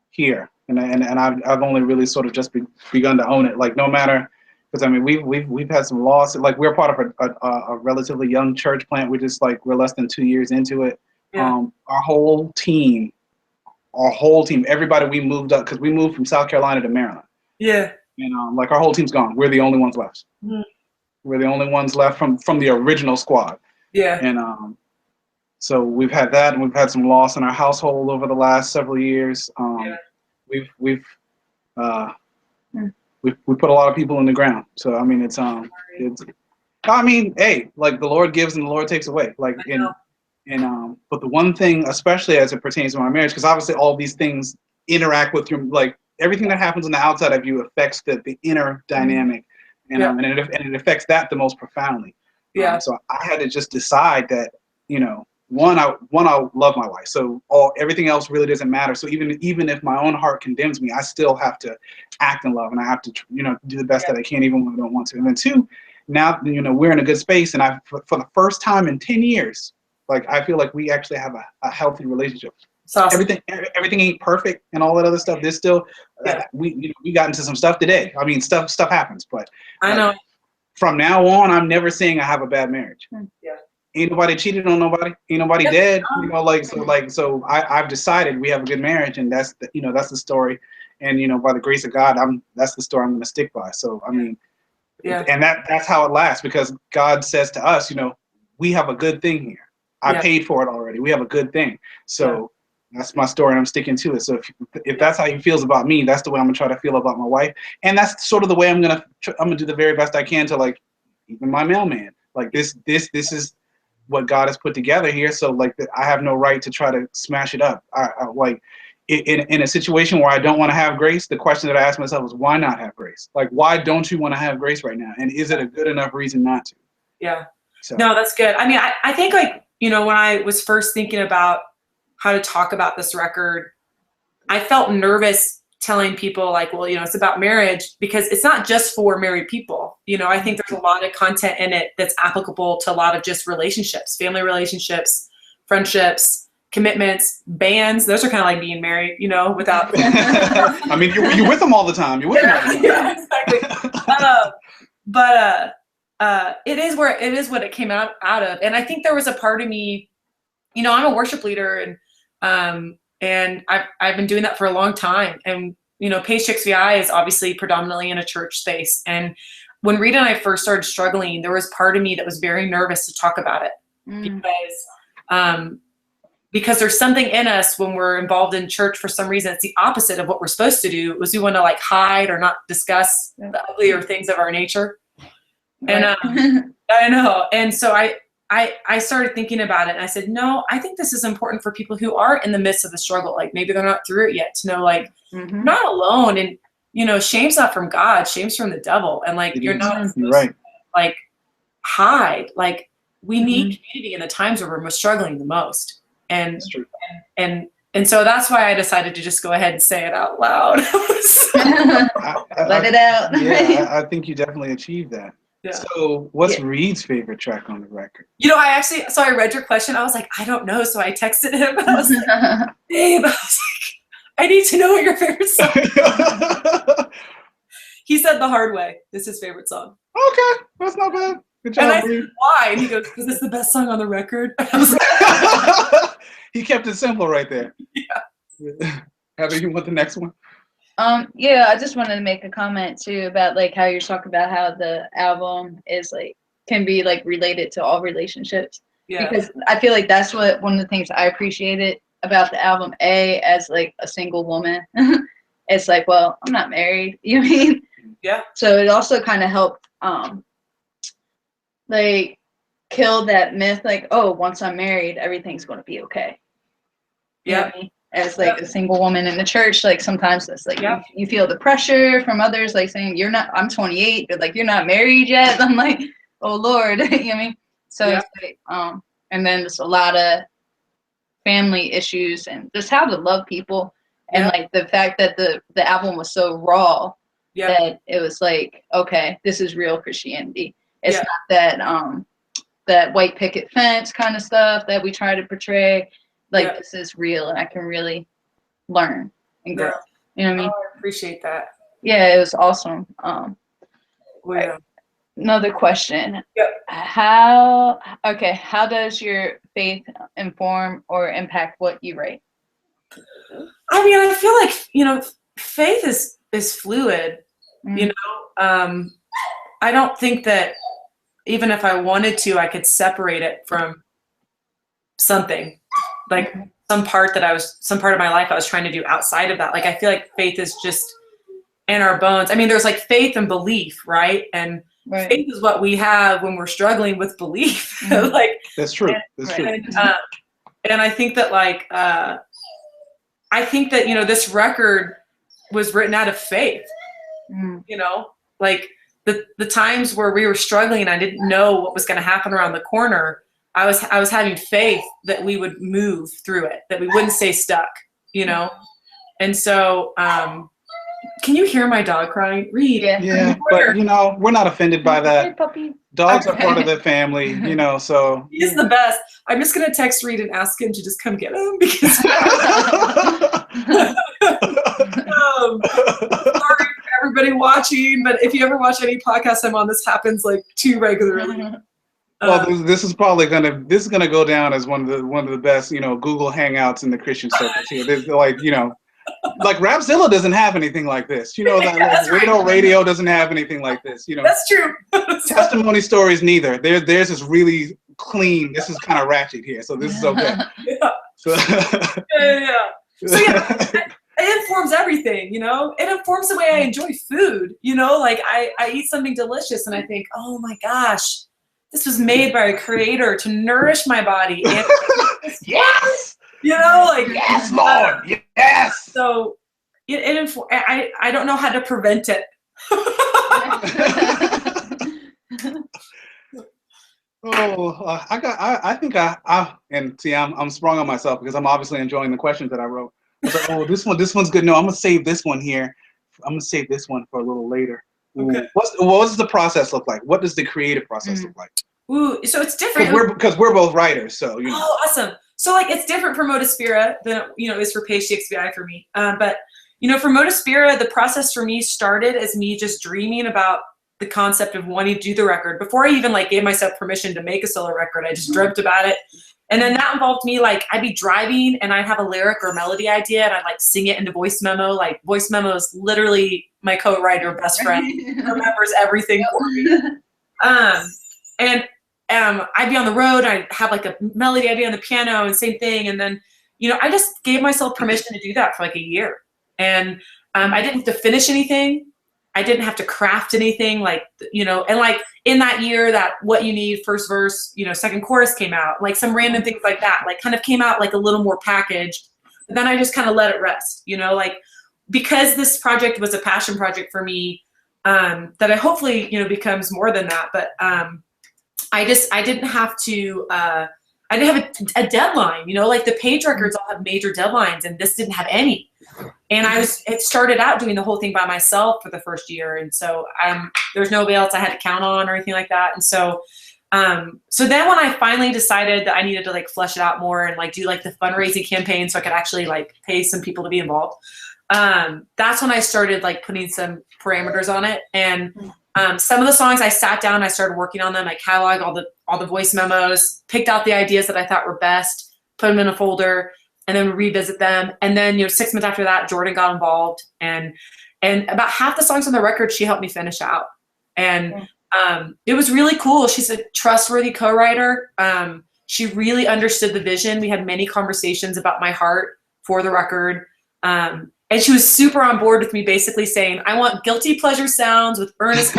here, and I've only really sort of just begun to own it. Like no matter, because I mean we've had some loss. Like we're part of a relatively young church plant. We're less than 2 years into it. Yeah. Our whole team, everybody we moved up, because we moved from South Carolina to Maryland. Yeah. And like our whole team's gone. We're the only ones left. Mm-hmm. We're the only ones left from the original squad. Yeah. And so we've had that, and we've had some loss in our household over the last several years. We've put a lot of people in the ground. So I mean, hey, like the Lord gives and the Lord takes away. Like but the one thing, especially as it pertains to my marriage, because obviously all these things interact with your, like everything that happens on the outside of you affects the inner dynamic, and it affects that the most profoundly. Yeah. So I had to just decide that, one, I love my wife. So everything else really doesn't matter. So even if my own heart condemns me, I still have to act in love, and I have to, do the best that I can, even when I don't want to. And then two, now, we're in a good space, and for the first time in 10 years, like I feel like we actually have a healthy relationship. Awesome. Everything ain't perfect and all that other stuff. There's still, we got into some stuff today. I mean, stuff happens, but I know. From now on, I'm never saying I have a bad marriage. Yeah. Ain't nobody cheated on nobody. Ain't nobody dead. So I've decided we have a good marriage, and that's the story. And by the grace of God, that's the story I'm going to stick by. So I mean, and that's how it lasts, because God says to us, we have a good thing here. I paid for it already. We have a good thing. So that's my story, and I'm sticking to it. So if that's how he feels about me, that's the way I'm gonna try to feel about my wife, and that's sort of the way I'm gonna do the very best I can to, like, even my mailman. Like this is what God has put together here. So like I have no right to try to smash it up. I like in a situation where I don't want to have grace, the question that I ask myself is, why not have grace? Like, why don't you want to have grace right now? And is it a good enough reason not to? Yeah. So. No, that's good. I mean, I think like, when I was first thinking about how to talk about this record, I felt nervous telling people like, well, it's about marriage, because it's not just for married people. I think there's a lot of content in it that's applicable to a lot of just relationships, family relationships, friendships, commitments, bands. Those are kind of like being married, without. I mean, you're with them all the time. You're with them all the time. Yeah, exactly. It is what it came out of. And I think there was a part of me, I'm a worship leader, and And I've been doing that for a long time. And, you know, Page XVI is obviously predominantly in a church space. And when Rita and I first started struggling, there was part of me that was very nervous to talk about it because there's something in us when we're involved in church for some reason. It's the opposite of what we're supposed to do. Was we want to like hide or not discuss the uglier things of our nature. And I know. And so I started thinking about it, and I said, no, I think this is important for people who are in the midst of the struggle. Like maybe they're not through it yet, to know like you're not alone. And you know, shame's not from God, shame's from the devil. And like you're not supposed to, like hide. Like we need community in the times where we're most struggling the most. And so that's why I decided to just go ahead and say it out loud. Let it out. Yeah, I think you definitely achieved that. Yeah. So what's Reed's favorite track on the record? You know, I read your question. I was like, I don't know. So I texted him. I was like, babe, I need to know what your favorite song is. He said The Hard Way is his favorite song. Okay, that's not bad. Good job, and I Reed. said, why? And he goes, because it's the best song on the record. I was like, he kept it simple right there. Yeah. Heather, you want the next one? Yeah, I just wanted to make a comment too about like how you're talking about how the album is like can be like related to all relationships. Yeah. Because I feel like that's what one of the things I appreciated about the album. As like a single woman, it's like, well, I'm not married. You know what I mean? Yeah. So it also kind of helped like kill that myth, like, oh, once I'm married, everything's going to be okay. You know what I mean? As like a single woman in the church, like sometimes it's like you feel the pressure from others, like saying I'm 28, but like you're not married yet. I'm like, oh Lord, you know what I mean? So it's like, and then there's a lot of family issues and just how to love people, and like the fact that the album was so raw that it was like, okay, this is real Christianity. It's not that that white picket fence kind of stuff that we try to portray. Like this is real, and I can really learn and grow. You know what I mean? Oh, I appreciate that. Yeah, it was awesome. Another question. How does your faith inform or impact what you write? I mean, I feel like, you know, faith is fluid. You know, I don't think that even if I wanted to, I could separate it from something, like some part of my life I was trying to do outside of that. Like, I feel like faith is just in our bones. I mean, there's like faith and belief, right? And faith is what we have when we're struggling with belief. Like that's true. And I think that like, I think that, you know, this record was written out of faith, you know, like the times where we were struggling, I didn't know what was going to happen around the corner. I was having faith that we would move through it, that we wouldn't stay stuck, you know? And so, can you hear my dog crying? Reed. Yeah, but you know, we're not offended by that. Hey, puppy. Dogs are part of the family, you know, so. He's the best. I'm just going to text Reed and ask him to just come get him because. Sorry for everybody watching, but if you ever watch any podcast I'm on, this happens like too regularly. Well, this is probably gonna go down as one of the best, you know, Google Hangouts in the Christian circles here. There's like, you know, like Rapzilla doesn't have anything like this. You know, that like, Radio doesn't have anything like this. You know, that's true. Testimony stories neither. Theirs is really clean. This is kind of ratchet here, so this is okay. So it informs everything, you know? It informs the way I enjoy food, you know? Like I eat something delicious and I think, oh my gosh, this was made by a creator to nourish my body. And yes! You know, like yes, Lord, yes! So I don't know how to prevent it. I think and see, I'm sprung on myself because I'm obviously enjoying the questions that I wrote. I was like, oh, this one's good. No, I'm gonna save this one here. I'm gonna save this one for a little later. Okay. What does the process look like? What does the creative process look like? Ooh, so it's different. Because we're both writers, so you know. Oh, awesome. So like it's different for Moda Spira than it is for Page XVI for me. But you know, for Moda Spira, the process for me started as me just dreaming about the concept of wanting to do the record. Before I even like gave myself permission to make a solo record, I just dreamt about it. And then that involved me, like, I'd be driving and I'd have a lyric or melody idea and I'd like sing it into voice memo. Like, voice memo is literally my co-writer, best friend, remembers everything for me. And I'd be on the road, I'd have like a melody idea on the piano and same thing. And then, you know, I just gave myself permission to do that for like a year. And I didn't have to finish anything. I didn't have to craft anything, like, you know, and like in that year that What You Need, first verse, you know, second chorus came out, like some random things like that, like kind of came out like a little more packaged. But then I just kind of let it rest, you know, like, because this project was a passion project for me, that I hopefully, you know, becomes more than that. But I didn't have to, I didn't have a deadline, you know, like the Page records all have major deadlines and this didn't have any. And it started out doing the whole thing by myself for the first year. And so there's nobody else I had to count on or anything like that. And so, so then when I finally decided that I needed to like flesh it out more and like do like the fundraising campaign so I could actually like pay some people to be involved, that's when I started like putting some parameters on it. And some of the songs I sat down, I started working on them. I cataloged all the voice memos, picked out the ideas that I thought were best, put them in a folder, and then revisit them. And then, you know, 6 months after that, Jordan got involved, and about half the songs on the record she helped me finish out. And it was really cool. She's a trustworthy co-writer. She really understood the vision. We had many conversations about my heart for the record. And she was super on board with me, basically saying, I want guilty pleasure sounds with earnest,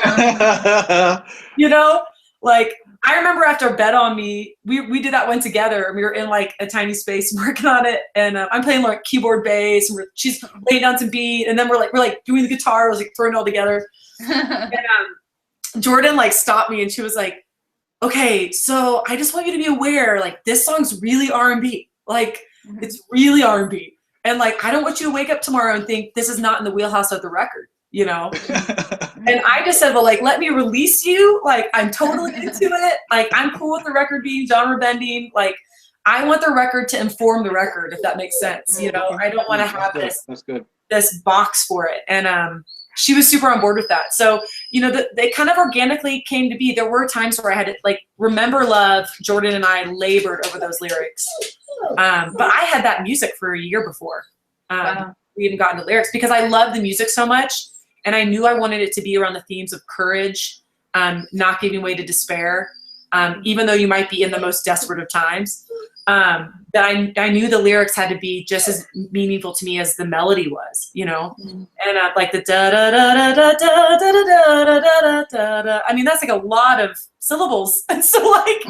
you know, like, I remember after Bet on Me, we did that one together, and we were in like a tiny space working on it, and I'm playing like keyboard bass, and she's laying down some beat, and then we're like doing the guitar, I was like throwing it all together. And Jordan like stopped me, and she was like, okay, so I just want you to be aware, like, this song's really R&B, like, it's really R&B, and like, I don't want you to wake up tomorrow and think this is not in the wheelhouse of the record, you know? And I just said, well, like, let me release you. Like, I'm totally into it. Like, I'm cool with the record being genre bending. Like, I want the record to inform the record, if that makes sense. You know, I don't want to have this box for it. And she was super on board with that. So, you know, they kind of organically came to be. There were times where I had to, like, Remember Love, Jordan and I labored over those lyrics. But I had that music for a year before. Wow. We hadn't gotten to lyrics because I love the music so much. And I knew I wanted it to be around the themes of courage, not giving way to despair, even though you might be in the most desperate of times. That I knew the lyrics had to be just as meaningful to me as the melody was, you know? And like the da da da da da da da da da da da da. I mean, that's like a lot of syllables. And so like,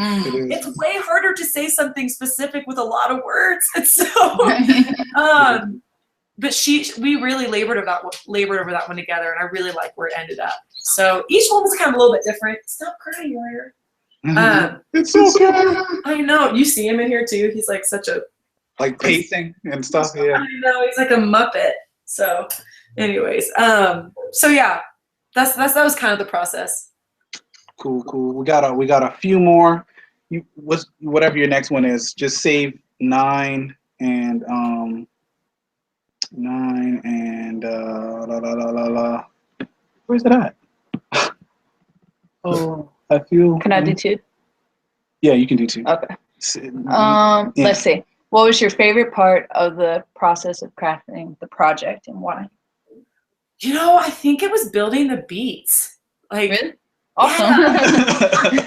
it's way harder to say something specific with a lot of words. And so, but we really labored over that one together, and I really like where it ended up. So each one was kind of a little bit different. Stop crying, Lawyer. It's okay. I know. You see him in here too. He's like such a like pacing and stuff. Yeah. I know. He's like a Muppet. So, anyways, so yeah, that was kind of the process. Cool. We got a few more. Whatever your next one is, just save 9 and 9 and where's it at? Oh, I feel. Can I do 2? Yeah, you can do 2. Okay. Yeah. Let's see. What was your favorite part of the process of crafting the project, and why? You know, I think it was building the beats. Like, Really? Awesome.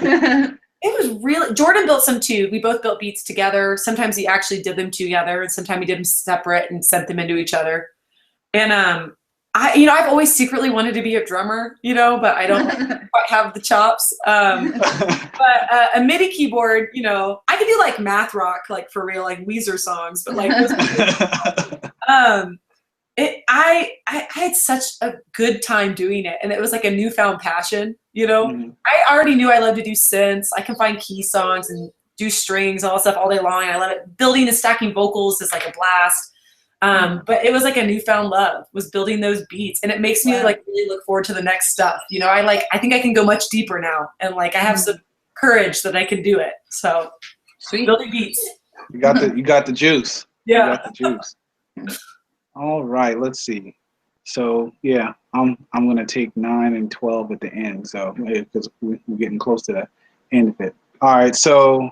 Yeah. It was really, Jordan built some too. We both built beats together. Sometimes he actually did them together, and sometimes he did them separate and sent them into each other. And I've always secretly wanted to be a drummer, you know, but I don't quite have the chops. But a MIDI keyboard, you know, I could do like math rock, like for real, like Weezer songs, but like I had such a good time doing it, and it was like a newfound passion, you know. I already knew I loved to do synths. I can find key songs and do strings, all that stuff all day long. I love it. Building and stacking vocals is like a blast. But it was like a newfound love, was building those beats, and it makes me like really look forward to the next stuff. You know, I think I can go much deeper now, and like I have some courage that I can do it. So Sweet. Building beats. You got the juice. Yeah. You got the juice. All right, let's see. So yeah, I'm gonna take 9 and 12 at the end. So because we're getting close to the end of it. All right, so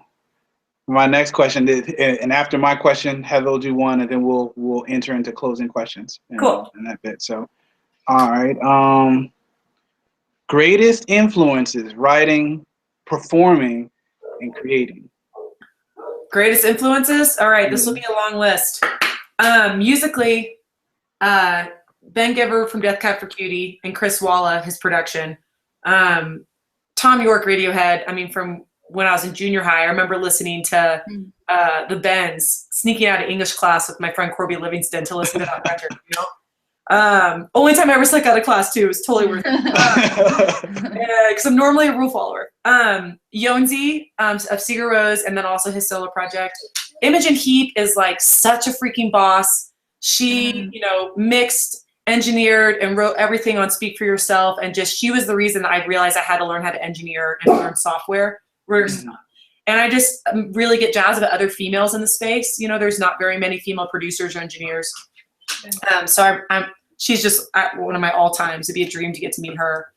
My next question, and after my question, Heather will do one, and then we'll enter into closing questions. Cool. In that bit. So, all right. Greatest influences: writing, performing, and creating. Greatest influences? All right, this will be a long list. Musically, Ben Giver from Death Cab for Cutie and Chris Walla, his production. Tom York, Radiohead. I mean, from when I was in junior high, I remember listening to the Bends, sneaking out of English class with my friend Corby Livingston to listen to that record. You know, only time I ever snuck out of class too. It was totally worth it. Because I'm normally a rule follower. Yonzi of Sigur Rós, and then also his solo project. Imogen Heap is like such a freaking boss. She, you know, mixed, engineered, and wrote everything on Speak for Yourself, and just she was the reason that I realized I had to learn how to engineer and learn software. And I just really get jazzed about other females in the space. You know, there's not very many female producers or engineers. So she's just one of my all times. It'd be a dream to get to meet her.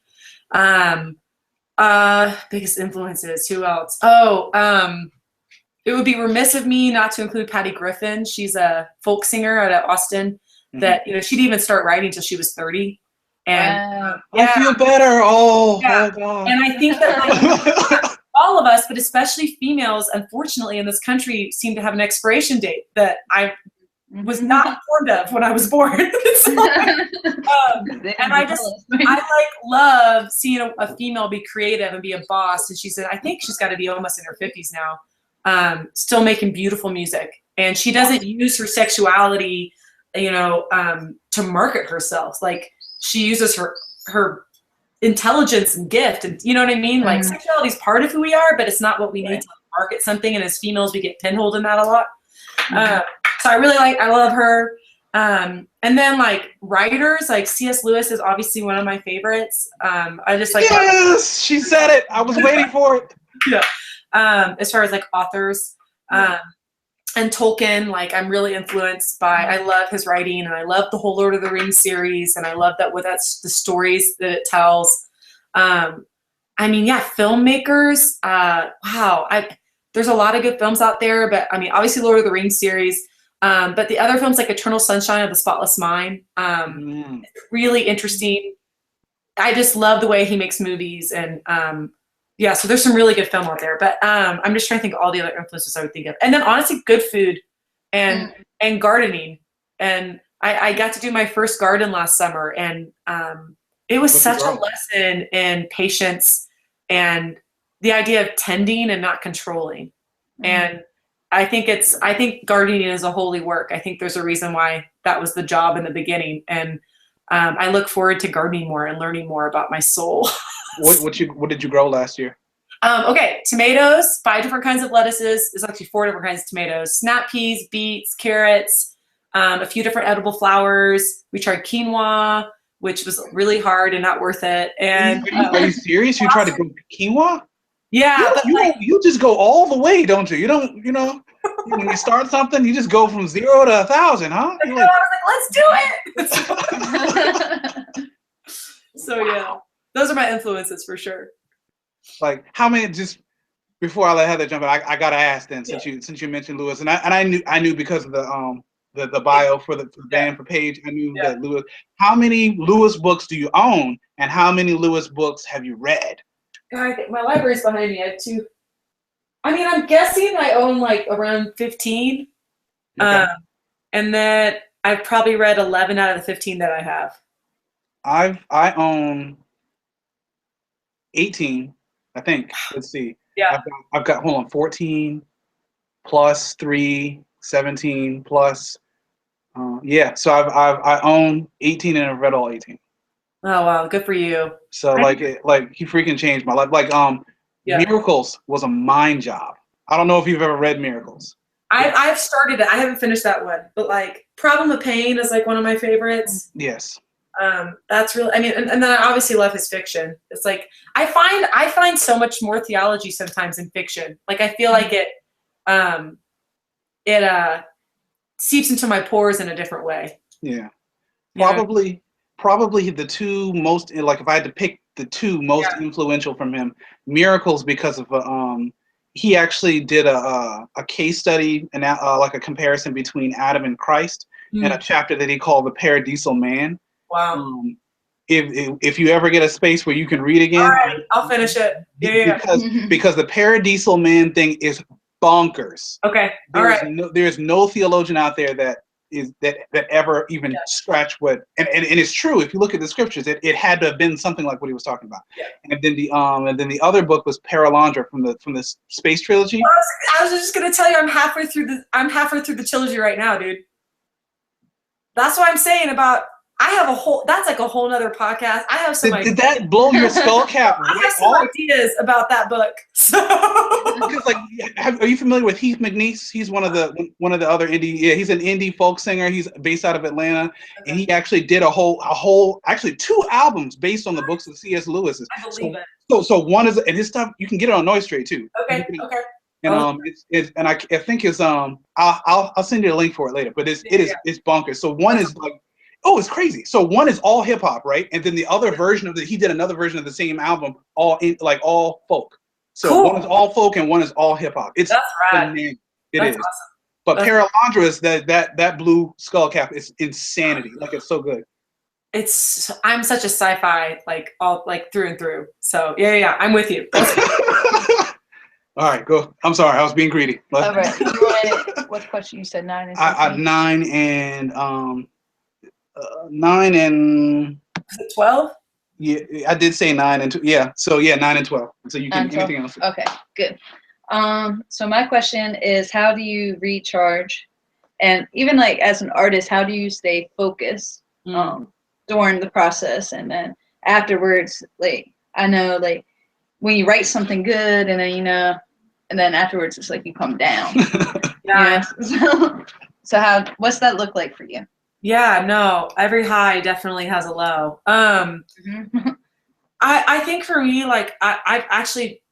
Biggest influences. Who else? It would be remiss of me not to include Patty Griffin. She's a folk singer out of Austin. That, you know, she didn't even start writing until she was 30. And I feel better. Oh God. And I think that like, all of us, but especially females, unfortunately, in this country, seem to have an expiration date that I was not informed of when I was born. So, and I like love seeing a female be creative and be a boss. And she said, I think she's got to be almost in her 50s now, still making beautiful music. And she doesn't use her sexuality, you know, to market herself. Like she uses her intelligence and gift, and you know what I mean? Like sexuality is part of who we are, but it's not what we need to market something. And as females, we get pinholed in that a lot. So I love her. And then like writers, like C.S. Lewis is obviously one of my favorites. I just like, yes, she said it. I was waiting for it. Yeah. As far as like authors, and Tolkien, like I'm really influenced by, I love his writing, and I love the whole Lord of the Rings series, and I love that's the stories that it tells. I mean, yeah, filmmakers, wow. There's a lot of good films out there, but I mean, obviously Lord of the Rings series, but the other films like Eternal Sunshine of the Spotless Mind, really interesting. I just love the way he makes movies, and yeah, so there's some really good film out there, but I'm just trying to think of all the other influences I would think of. And then honestly, good food and gardening. And I got to do my first garden last summer, and it was such a lesson in patience and the idea of tending and not controlling. And I think gardening is a holy work. I think there's a reason why that was the job in the beginning. And I look forward to gardening more and learning more about my soul. What did you grow last year? Okay, tomatoes, 5 different kinds of lettuces. There's actually 4 different kinds of tomatoes. Snap peas, beets, carrots, a few different edible flowers. We tried quinoa, which was really hard and not worth it. And are you serious? You tried to grow quinoa? Yeah. You just go all the way, don't you? You don't, you know, when you start something, you just go from 0 to 1,000, huh? I was like, let's do it. So yeah. Those are my influences for sure. Like how many? Just before I let Heather jump in, I gotta ask then, since you mentioned Lewis, and I knew because of the bio for the band for Paige, I knew that Lewis. How many Lewis books do you own, and how many Lewis books have you read? I think my library's behind me. I have 2. I mean, I'm guessing I own like around 15, and then I've probably read 11 out of the 15 that I have. I own 18, I think. Let's see. Yeah. I've got hold on, 14 plus 3, 17 plus. So I own 18 and I've read all 18. Oh wow, good for you. So like he freaking changed my life. Like Miracles was a mind job. I don't know if you've ever read Miracles. I've started it. I haven't finished that one, but like Problem of Pain is like one of my favorites. Yes. That's really, I mean, and then I obviously love his fiction. It's like, I find so much more theology sometimes in fiction. Like, I feel like it seeps into my pores in a different way. Yeah. Probably the 2 most, like if I had to pick the 2 most influential from him, Miracles because of he actually did a case study and like a comparison between Adam and Christ in a chapter that he called the Paradisal Man. Wow. If you ever get a space where you can read again, all right, I'll finish it. Yeah. Because the Paradisal Man thing is bonkers. Okay. All right. There's no theologian out there that ever even scratch what and it's true. If you look at the scriptures, it had to have been something like what he was talking about. Yeah. And then the other book was Paralandra from the space trilogy. I was just gonna tell you I'm halfway through the trilogy right now, dude. That's what I'm saying about. I have that's like a whole nother podcast. I have some Did that blow your skull cap? I have some ideas about that book. So are you familiar with Heath McNeese? He's one of the other indie. Yeah, he's an indie folk singer. He's based out of Atlanta, and he actually did actually 2 albums based on the books of C.S. Lewis. I believe it. So one is, and his stuff you can get it on Noise Trade too. Okay. And I think it's I'll send you a link for it later. But it's bonkers. So one is like. Oh, it's crazy. So one is all hip hop, right? And then the other version of he did another version of the same album, all folk. So one is all folk and one is all hip hop. That's rad. It That's is. Awesome. But Paralandra is that blue skull cap is insanity. Like it's so good. I'm such a sci-fi all through and through. So yeah, I'm with you. All right, go. I'm sorry, I was being greedy. All right. What question you said? 9 and 13? 9 and 12. Yeah, I did say 9 and 2. Yeah, so 9 and 12. So you can anything else? Okay, good. So my question is, how do you recharge, and even as an artist, how do you stay focused during the process, and then afterwards? I know when you write something good, and then and then afterwards it's you come down. Yeah. So what's that look like for you? Yeah, no, every high definitely has a low. I think for me, I've actually,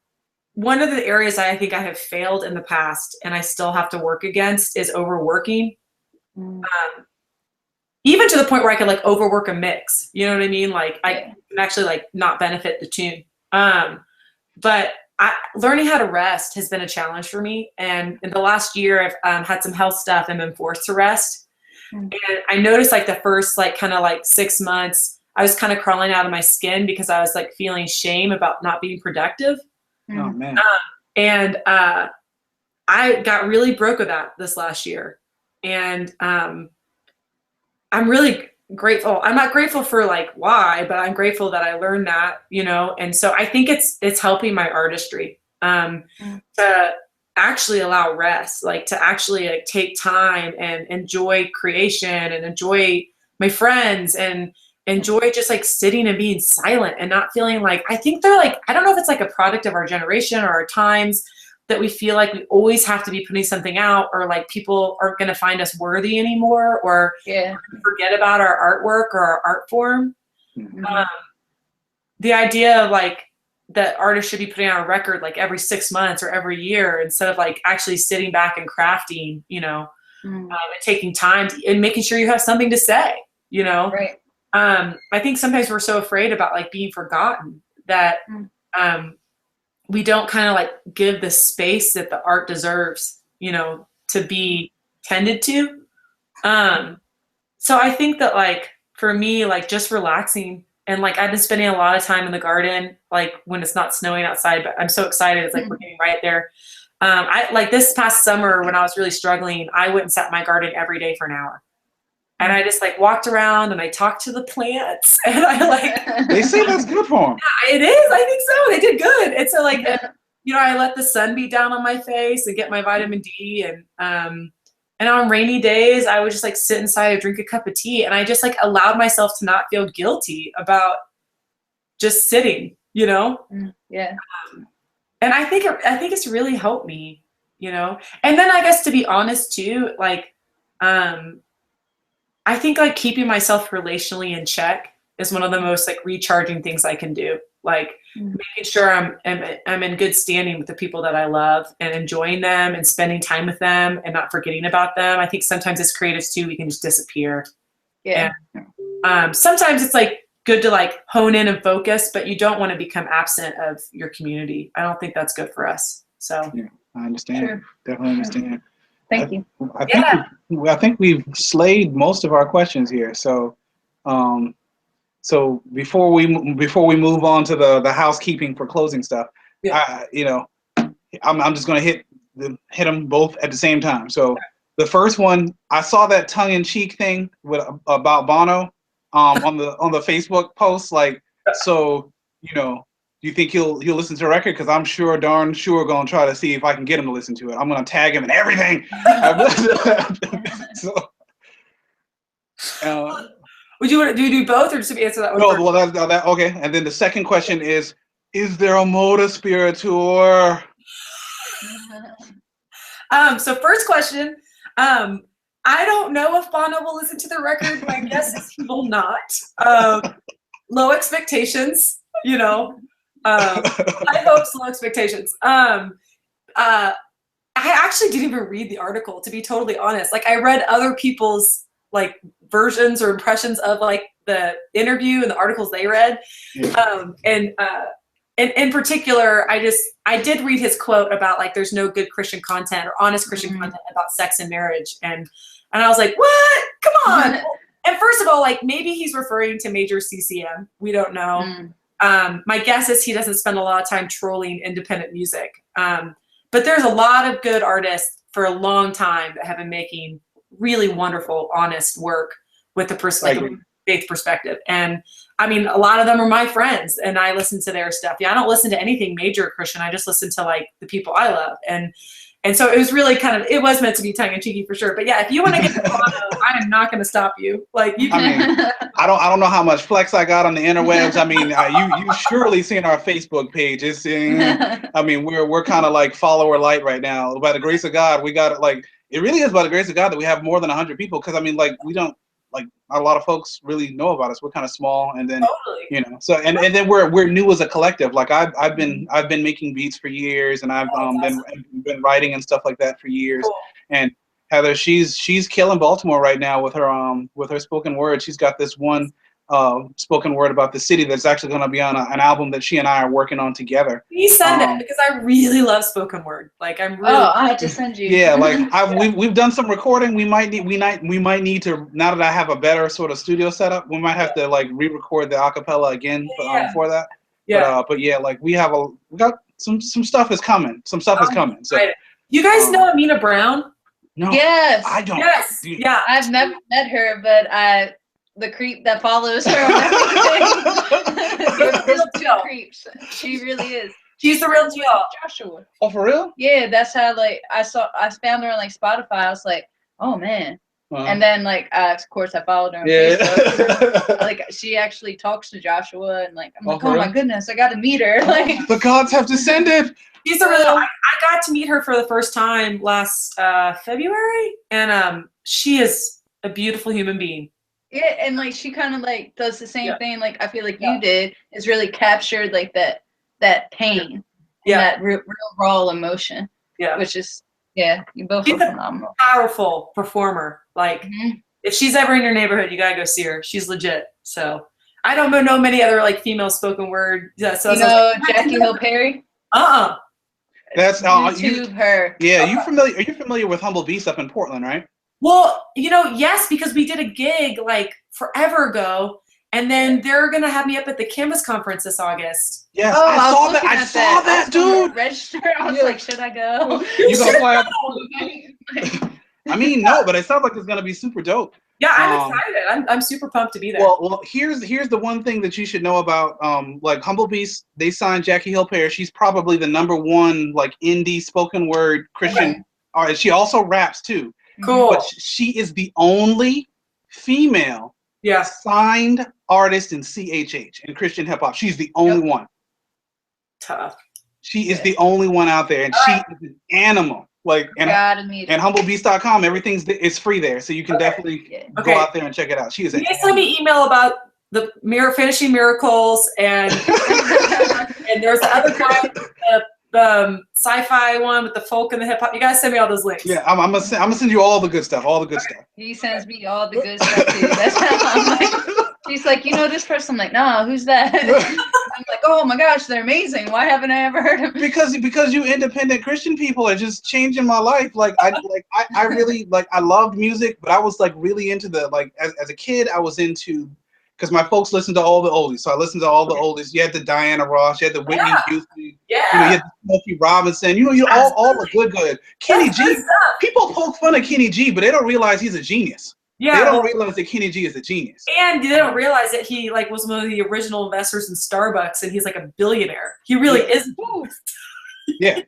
one of the areas I think I have failed in the past and I still have to work against is overworking. Even to the point where I could overwork a mix, you know what I mean? I can actually not benefit the tune. But learning how to rest has been a challenge for me. And in the last year, I've had some health stuff and been forced to rest. And I noticed the first 6 months, I was kind of crawling out of my skin because I was feeling shame about not being productive. Oh man. And I got really broke with that this last year. And I'm really grateful. I'm not grateful for why, but I'm grateful that I learned that, and so I think it's helping my artistry to actually allow rest, to actually take time and enjoy creation and enjoy my friends and enjoy just sitting and being silent and not feeling I think they're I don't know if it's a product of our generation or our times that we feel we always have to be putting something out, or people aren't going to find us worthy anymore, or forget about our artwork or our art form. The idea of that artists should be putting out a record every 6 months or every year instead of actually sitting back and crafting, and taking time and making sure you have something to say, Right. I think sometimes we're so afraid about being forgotten that we don't kind of give the space that the art deserves, to be tended to. So I think that for me, just relaxing. And I've been spending a lot of time in the garden, when it's not snowing outside, but I'm so excited. It's we're getting right there. I this past summer when I was really struggling, I went and sat in my garden every day for an hour. And I just walked around and I talked to the plants and I They say that's good for them. Yeah, it is. I think so. They did good. And so I let the sun beat down on my face and get my vitamin D. And on rainy days, I would just sit inside and drink a cup of tea. And I just allowed myself to not feel guilty about just sitting, Yeah. And I think it's really helped me, And then I guess to be honest too, I think keeping myself relationally in check is one of the most recharging things I can do. Making sure I'm in good standing with the people that I love and enjoying them and spending time with them and not forgetting about them. I think sometimes as creatives too, we can just disappear. Yeah. And, sometimes it's good to hone in and focus, but you don't want to become absent of your community. I don't think that's good for us. So Yeah, I understand. Sure. Definitely understand. Thank you. I think we've slayed most of our questions here. So, so before we move on to the housekeeping for closing stuff, yeah. I'm just gonna hit them both at the same time. So the first one, I saw that tongue-in-cheek thing about Bono on the Facebook post. Like, so do you think he'll listen to the record? Because I'm darn sure gonna try to see if I can get him to listen to it. I'm gonna tag him and everything. So, Would you want to do both, or just answer that one? no, first? well that okay. And then the second question is there a Moda Spira tour? So first question, I don't know if Bono will listen to the record. My guess is he will not. Low expectations, high hopes, low expectations. I actually didn't even read the article, to be totally honest. Like, I read other people's like versions or impressions of like the interview and the articles they read. And in particular, I did read his quote about like there's no good Christian content or honest Christian content about sex and marriage, and I was like, what? Come on. And first of all, like, maybe he's referring to Major CCM. We don't know. My guess is he doesn't spend a lot of time trolling independent music. But there's a lot of good artists for a long time that have been making really wonderful, honest work with the faith perspective. And I mean, a lot of them are my friends, and I listen to their stuff. Yeah, I don't listen to anything major Christian. I just listen to like the people I love. And so it was really it was meant to be tongue-in-cheeky for sure. But yeah, if you want to get to Bono, I am not going to stop you. Like, you can. I mean, I don't know how much flex I got on the interwebs. I mean, you surely seen our Facebook page. I mean, we're kind of like follower light right now. By the grace of God, we got like, it really is by the grace of God that we have more than 100 people. Because I mean, like, we don't, like, a lot of folks really know about us. We're kind of small, and then Totally. so and then we're new as a collective. Like, I've been making beats for years, and I've been writing and stuff like that for years. Cool. And Heather, she's killing Baltimore right now with her spoken word. She's got this one spoken word about the city that's actually going to be on an album that she and I are working on together. Please send it, because I really love spoken word. Like, I'm really. Oh, I have to send you. Yeah, like we've done some recording. We might need to, now that I have a better sort of studio setup, we might have to like re-record the acapella again for that. Yeah. But yeah, like we got some stuff is coming. Some stuff is coming. So you guys know Amina Brown? no, Yes. I don't. Yes. Yeah. I've never met her, but the creep that follows her on everything. Real two creeps. She really is. She's the real deal. Joshua. Oh, for real? Yeah, that's how like I found her on like Spotify. I was like, oh man. And then like of course I followed her on Facebook. Like, she actually talks to Joshua, and like I'm like, oh my goodness, I got to meet her. Like, the gods have descended. She's a real. I got to meet her for the first time last February, and she is a beautiful human being. Yeah, and like she kind of like does the same thing. Like I feel like you did, is really captured like that pain, and that real raw emotion. Yeah, which is you both are phenomenal. Powerful performer. Like if she's ever in your neighborhood, you gotta go see her. She's legit. So I don't know many other like female spoken word. So Jackie Hill Perry. That's YouTube her. Yeah, Are you familiar with Humble Beast up in Portland, right? Well, yes, because we did a gig like forever ago, and then they're gonna have me up at the Canvas conference this August. Yes, I saw that. I saw that, dude. Register. I was like, should I go? You gonna fly up? I mean, no, but it sounds like it's gonna be super dope. Yeah, I'm excited. I'm super pumped to be there. Well, here's the one thing that you should know about like Humble Beast. They signed Jackie Hill Perry. She's probably the #1 like indie spoken word Christian artist. She also raps too. Cool. But she is the only female signed artist in CHH in Christian hip hop. She's the only one. Tough. She is the only one out there, and she is an animal. Like, and humblebeast.com, it's free there, so you can definitely go out there and check it out. She is. You guys send me email about the finishing miracles, and and there's the other guy, the sci-fi one with the folk and the hip hop. You guys send me all those links. Yeah, I'm gonna send you all the good stuff. All the good stuff. He sends me all the good stuff too. That's how I'm like. She's like, you know this person? I'm like, no, who's that? I'm like, oh my gosh, they're amazing. Why haven't I ever heard of them? Because you independent Christian people are just changing my life. Like I really like I loved music, but I was like really into the like as a kid I was into because my folks listened to all the oldies. So I listened to all the oldies. You had the Diana Ross, you had the Whitney Houston, you had the Smokey Robinson, all the good. Kenny G. People poke fun at Kenny G, but they don't realize he's a genius. Yeah, they don't realize that Kenny G is a genius. And they don't realize that he like was one of the original investors in Starbucks and he's like a billionaire. He really is. Yeah.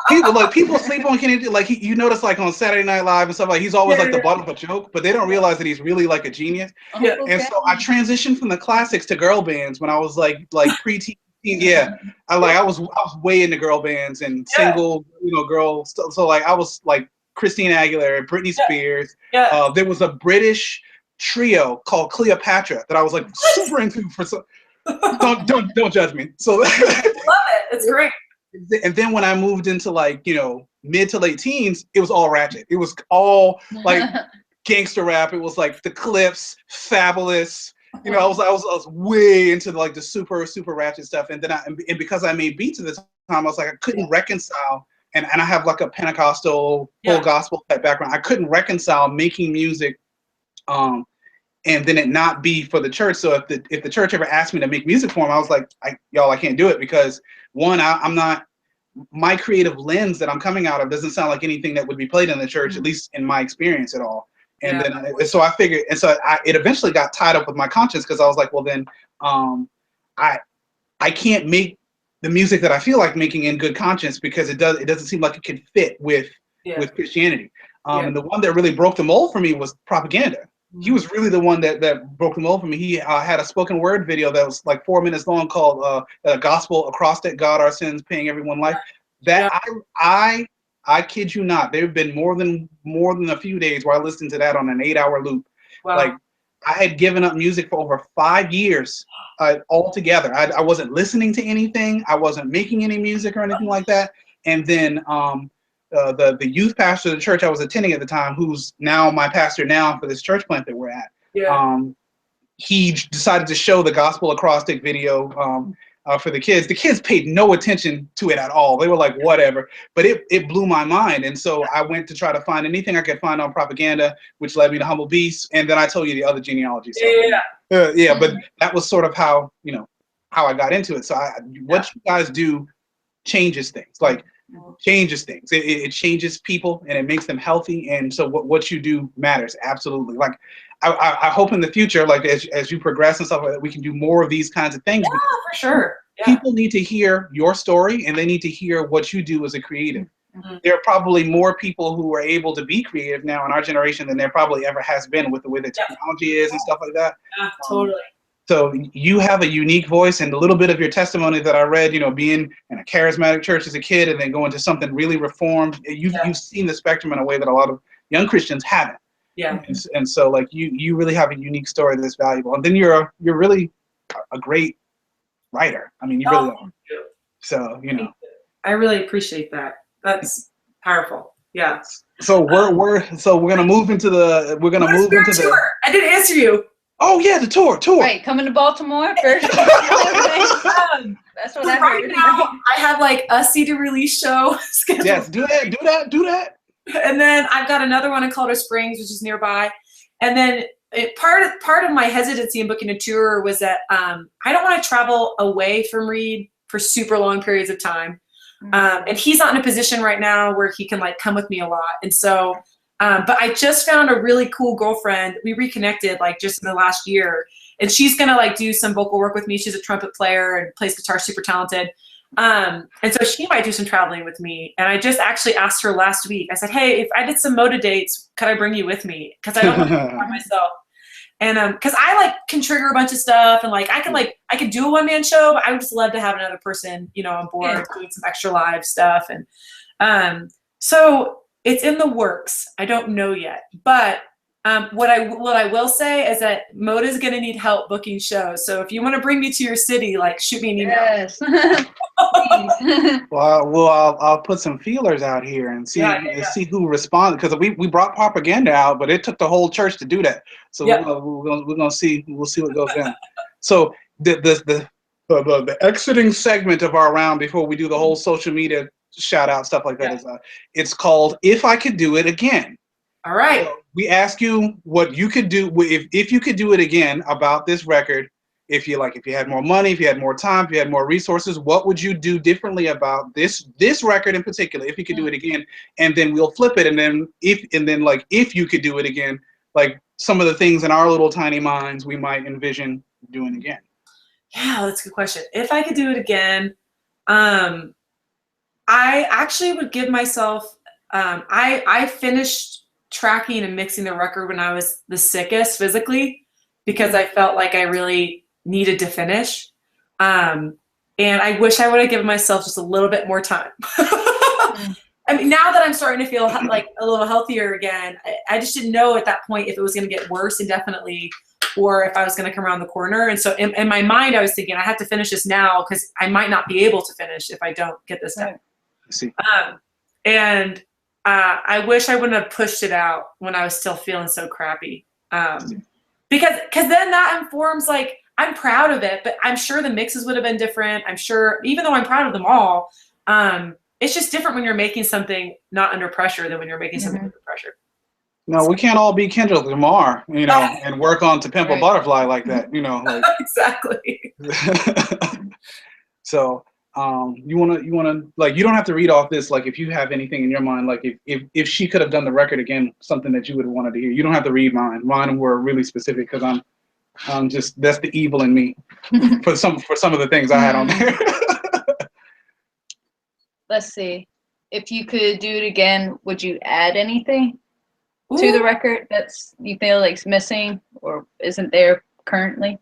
People sleep on Kenny G. Like you notice like on Saturday Night Live and stuff like he's always like the butt of a joke, but they don't realize that he's really like a genius. Yeah. And so I transitioned from the classics to girl bands when I was like preteen. Yeah. I was way into girl bands and single, girls. So like I was like Christina Aguilera, Britney Spears. Yeah. There was a British trio called Cleopatra that I was like super into for some. Don't judge me. So love it. It's great. And then when I moved into like mid to late teens, it was all ratchet. It was all like gangster rap. It was like the Clips, Fabulous. I was way into like the super ratchet stuff. And then and because I made beats at the time, I was like I couldn't reconcile. And I have like a Pentecostal full gospel type background. I couldn't reconcile making music, and then it not be for the church. So if the church ever asked me to make music for them, I was like, I can't do it because one, I'm not. My creative lens that I'm coming out of doesn't sound like anything that would be played in the church, at least in my experience at all. And then so I figured, and so it eventually got tied up with my conscience because I was like, well then, I can't make the music that I feel like making in good conscience because it doesn't seem like it can fit with Christianity. And the one that really broke the mold for me was Propaganda. He was really the one that broke the mold for me. He had a spoken word video that was like 4 minutes long called Gospel Acrostic, God, Our Sins, Paying Everyone Life. That I kid you not, there have been more than a few days where I listened to that on an 8-hour loop. Wow. Like I had given up music for over 5 years altogether. I wasn't listening to anything. I wasn't making any music or anything like that. And then the youth pastor of the church I was attending at the time, who's now my pastor now for this church plant that we're at, he decided to show the gospel acrostic video for the kids. The kids paid no attention to it at all. They were like, whatever. But it blew my mind. And so I went to try to find anything I could find on Propaganda, which led me to Humble Beast. And then I told you the other genealogy. So, but that was sort of how I got into it. So what you guys do changes things. Like, changes things. It changes people and it makes them healthy. And so what you do matters. Absolutely. Like I hope in the future, like as you progress and stuff like that, we can do more of these kinds of things. Yeah, for sure. Yeah. People need to hear your story and they need to hear what you do as a creative. Mm-hmm. There are probably more people who are able to be creative now in our generation than there probably ever has been with the way the technology is and stuff like that. Yeah, totally. So you have a unique voice, and a little bit of your testimony that I read, being in a charismatic church as a kid and then going to something really reformed, you've seen the spectrum in a way that a lot of young Christians haven't. Yeah. And so like you really have a unique story that's valuable. And then you're really a great writer. I mean, you really are. So, I really appreciate that. That's powerful. Yeah. So we're gonna move into the tour. I didn't answer you. Oh yeah, the tour. Right, coming to Baltimore first. That's what I heard. Right now, I have like a CD release show scheduled. Yes, do that. And then I've got another one in Colorado Springs, which is nearby. And then part of my hesitancy in booking a tour was that I don't want to travel away from Reed for super long periods of time. And he's not in a position right now where he can like come with me a lot. And so. But I just found a really cool girlfriend. We reconnected like just in the last year, and she's gonna like do some vocal work with me. She's a trumpet player and plays guitar, super talented. And so she might do some traveling with me. And I just actually asked her last week. I said, hey, if I did some Moda dates, could I bring you with me? Because I don't want to do it by myself. And because I like can trigger a bunch of stuff, and like I could do a one-man show, but I would just love to have another person, on board doing some extra live stuff. And so. It's in the works. I don't know yet, but What I will say is that Moda's gonna need help booking shows. So if you want to bring me to your city, like shoot me an email. Yes. Please. Well, I'll put some feelers out here and see see who responded, because we brought propaganda out, but it took the whole church to do that. So we're gonna see, we'll see what goes down. So the exiting segment of our round before we do the whole social media shout out stuff like that is it's called "If I Could Do It Again." All right. So we ask you what you could do if you could do it again about this record. If you had more money, if you had more time, if you had more resources, what would you do differently about this record in particular? If you could do it again, and then we'll flip it, and then if you could do it again, like some of the things in our little tiny minds we might envision doing again. Yeah, that's a good question. If I could do it again, I actually would give myself. I finished tracking and mixing the record when I was the sickest physically, because I felt like I really needed to finish. And I wish I would have given myself just a little bit more time. I mean, now that I'm starting to feel like a little healthier again, I just didn't know at that point if it was going to get worse indefinitely or if I was going to come around the corner. And so in my mind, I was thinking I have to finish this now because I might not be able to finish if I don't get this done. I see. And I wish I wouldn't have pushed it out when I was still feeling so crappy. Because then that informs, like, I'm proud of it, but I'm sure the mixes would have been different. I'm sure, even though I'm proud of them all, it's just different when you're making something not under pressure than when you're making something under pressure. No, we can't all be Kendrick Lamar, and work on To Pimp a Butterfly like that, like. Exactly. So, you wanna like, you don't have to read off this, like, if you have anything in your mind, like if she could have done the record again, something that you would have wanted to hear. You don't have to read mine. Mine were really specific because I'm just, that's the evil in me for some of the things I had on there. Let's see. If you could do it again, would you add anything to the record that's you feel like's missing or isn't there currently?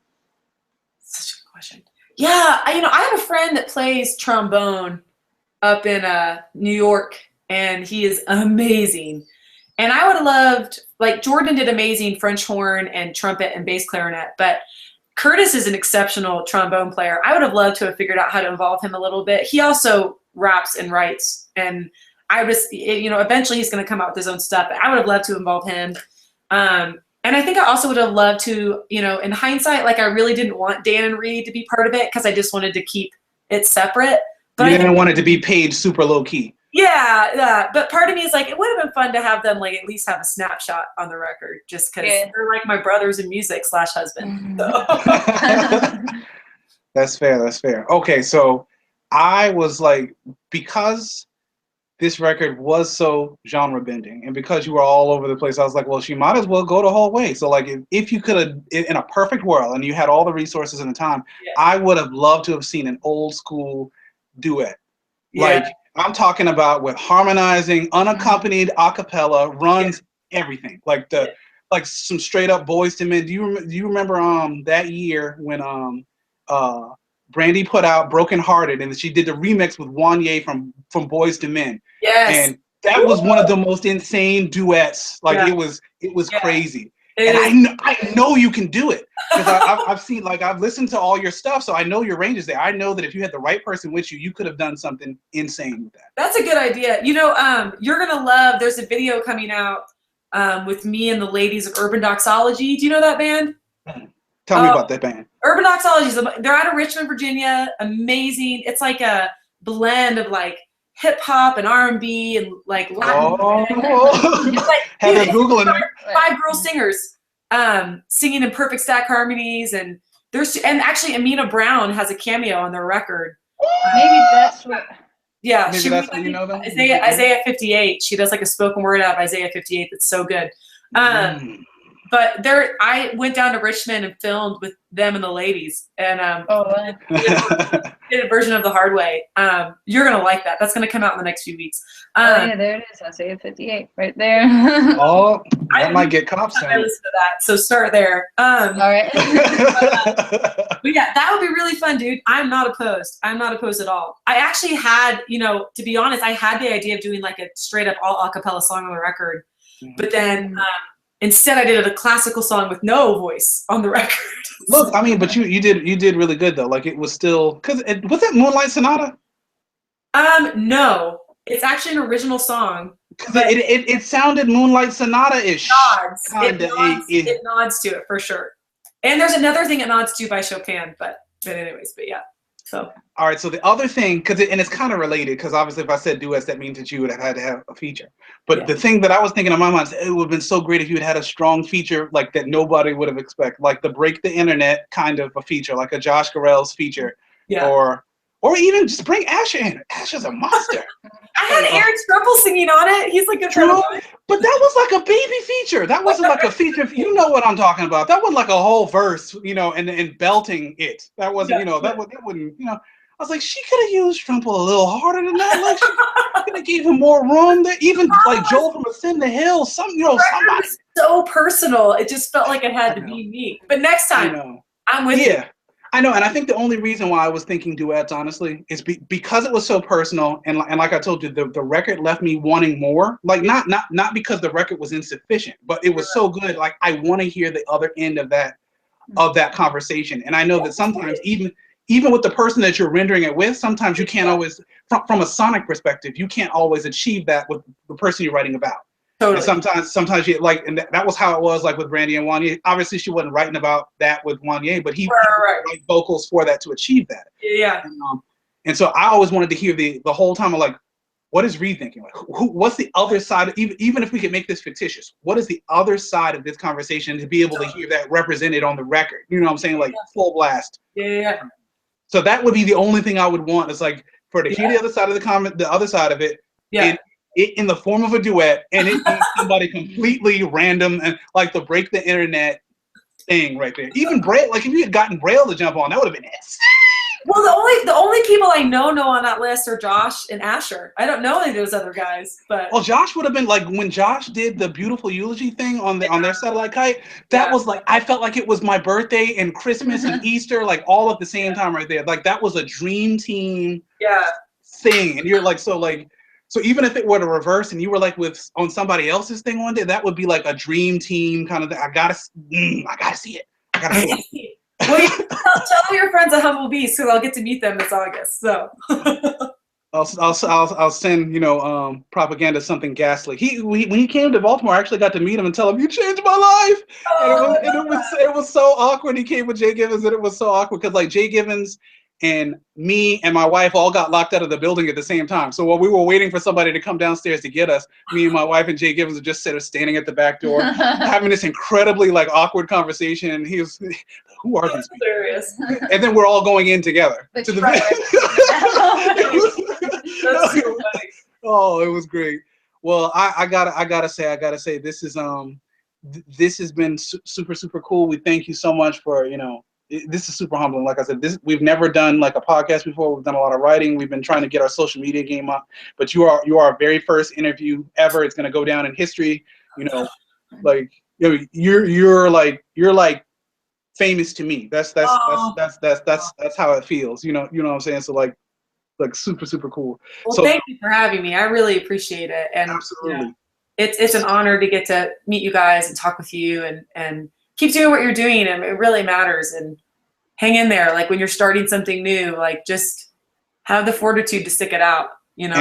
Such a good question. Yeah, I have a friend that plays trombone up in New York, and he is amazing. And I would have loved, like, Jordan did amazing French horn and trumpet and bass clarinet, but Curtis is an exceptional trombone player. I would have loved to have figured out how to involve him a little bit. He also raps and writes, and I was, eventually he's going to come out with his own stuff, but I would have loved to involve him. And I think I also would have loved to, in hindsight, like, I really didn't want Dan and Reed to be part of it because I just wanted to keep it separate. But you didn't want it to be paid super low key. Yeah, but part of me is like, it would have been fun to have them, like, at least have a snapshot on the record, just because they're like my brothers in music / husband. So. That's fair. Okay, so I was like, because this record was so genre bending, and because you were all over the place, I was like, well, she might as well go the whole way. So, like, if you could have, in a perfect world, and you had all the resources and the time, I would have loved to have seen an old school duet. Yeah. Like, I'm talking about with harmonizing, unaccompanied a cappella, runs, everything. Like like some straight up Boys to Men. Do you remember that year when Brandy put out Broken Hearted, and she did the remix with Wanye from Boys to Men. Yes. And that was one of the most insane duets. Like, it was crazy. And I know you can do it because I've seen, like, I've listened to all your stuff, so I know your range is there. I know that if you had the right person with you, you could have done something insane with that. That's a good idea. You're gonna love. There's a video coming out with me and the ladies of Urban Doxology. Do you know that band? Tell me about that band. Urban Doxology. They're out of Richmond, Virginia. Amazing. It's like a blend of, like, hip hop and R&B and, like, Latin. It's like, have a Google in there. 5 girl singers singing in perfect stack harmonies, and actually Amina Brown has a cameo on their record. Maybe that's what. Yeah, maybe that's how you know them. Isaiah 58. She does, like, a spoken word out of Isaiah 58 that's so good. But I went down to Richmond and filmed with them and the ladies, and did a version of The Hard Way. You're gonna like that. That's gonna come out in the next few weeks. Yeah, there it is. Isaiah 58, right there. Oh, that might get cops. I listen to that, so start there. All right. But yeah, that would be really fun, dude. I'm not opposed. I'm not opposed at all. I actually had, to be honest, I had the idea of doing, like, a straight up all a cappella song on the record, but then instead I did a classical song with no voice on the record. Look, I mean, but you did really good though. Like it was still was that Moonlight Sonata? No, it's actually an original song. Because it sounded Moonlight Sonata-ish. It nods to it for sure. And there's another thing it nods to by Chopin, but anyways, but yeah. So. All right, so the other thing, and it's kind of related, because obviously if I said duets, that means that you would have had to have a feature. But the thing that I was thinking in my mind is it would have been so great if you had a strong feature like that nobody would have expected, like the Break the Internet kind of a feature, like a Josh Garrels feature, or even just bring Asher in. Asher's a monster. I had Aaron Struppel singing on it. He's like a friend of mine. But that was like a baby feature. That wasn't like a feature. You know what I'm talking about. That wasn't like a whole verse, and belting it. That wasn't, that wouldn't, I was like, she could have used Strumpel a little harder than that. Like, she could have gave him more room. That even like Joel from Ascend the Hill, somebody. So personal. It just felt like it had to be me. But next time, I'm with you. I know, and I think the only reason why I was thinking duets, honestly, is because it was so personal, and like I told you, the record left me wanting more. Like not because the record was insufficient, but it was so good. Like I want to hear the other end of that conversation, and I know that sometimes even with the person that you're rendering it with, sometimes you can't always, from a sonic perspective, you can't always achieve that with the person you're writing about. Totally. And sometimes you like, and that was how it was like with Brandy and Wanya. Obviously, she wasn't writing about that with Wanya, but he wrote vocals for that to achieve that. Yeah. And so I always wanted to hear the whole time of like, what is Reed thinking? Like, what's the other side? Even if we could make this fictitious, what is the other side of this conversation to be able to hear that represented on the record? You know what I'm saying? Like full blast. Yeah. So that would be the only thing I would want is like for to hear the other side of the other side of it. Yeah. It in the form of a duet, and it be somebody completely random and like the Break the Internet thing right there. Even Braille, like if you had gotten Braille to jump on, that would have been it. Well, the only people I know on that list are Josh and Asher. I don't know any of those other guys, but well, Josh would have been like when Josh did the Beautiful Eulogy thing on their Satellite Kite. That was like I felt like it was my birthday and Christmas and Easter like all at the same time right there. Like that was a dream team thing, and you're like So even if it were to reverse and you were like on somebody else's thing one day, that would be like a dream team kind of thing. I gotta see it. I gotta see it. Well, tell your friends at Humble Beast because I'll get to meet them this August. So I'll send propaganda something ghastly. When he came to Baltimore, I actually got to meet him and tell him you changed my life. It was so awkward. He came with Jay Givens and it was so awkward because like Jay Givens and me and my wife all got locked out of the building at the same time. So while we were waiting for somebody to come downstairs to get us, me and my wife and Jay Givens were just standing at the back door, having this incredibly like awkward conversation. And he was, who are these people? Hilarious. And then we're all going in together. That's to the so funny. Oh, it was great. Well, I gotta say, this has been super, super cool. We thank you so much for, this is super humbling. Like I said, we've never done like a podcast before. We've done a lot of writing. We've been trying to get our social media game up. But you are our very first interview ever. It's gonna go down in history. Like you're like famous to me. That's how it feels. You know what I'm saying? So like super, super cool. Well, so, thank you for having me. I really appreciate it. And absolutely. It's an honor to get to meet you guys and talk with you and keep doing what you're doing, and it really matters. And hang in there. Like when you're starting something new, like just have the fortitude to stick it out. And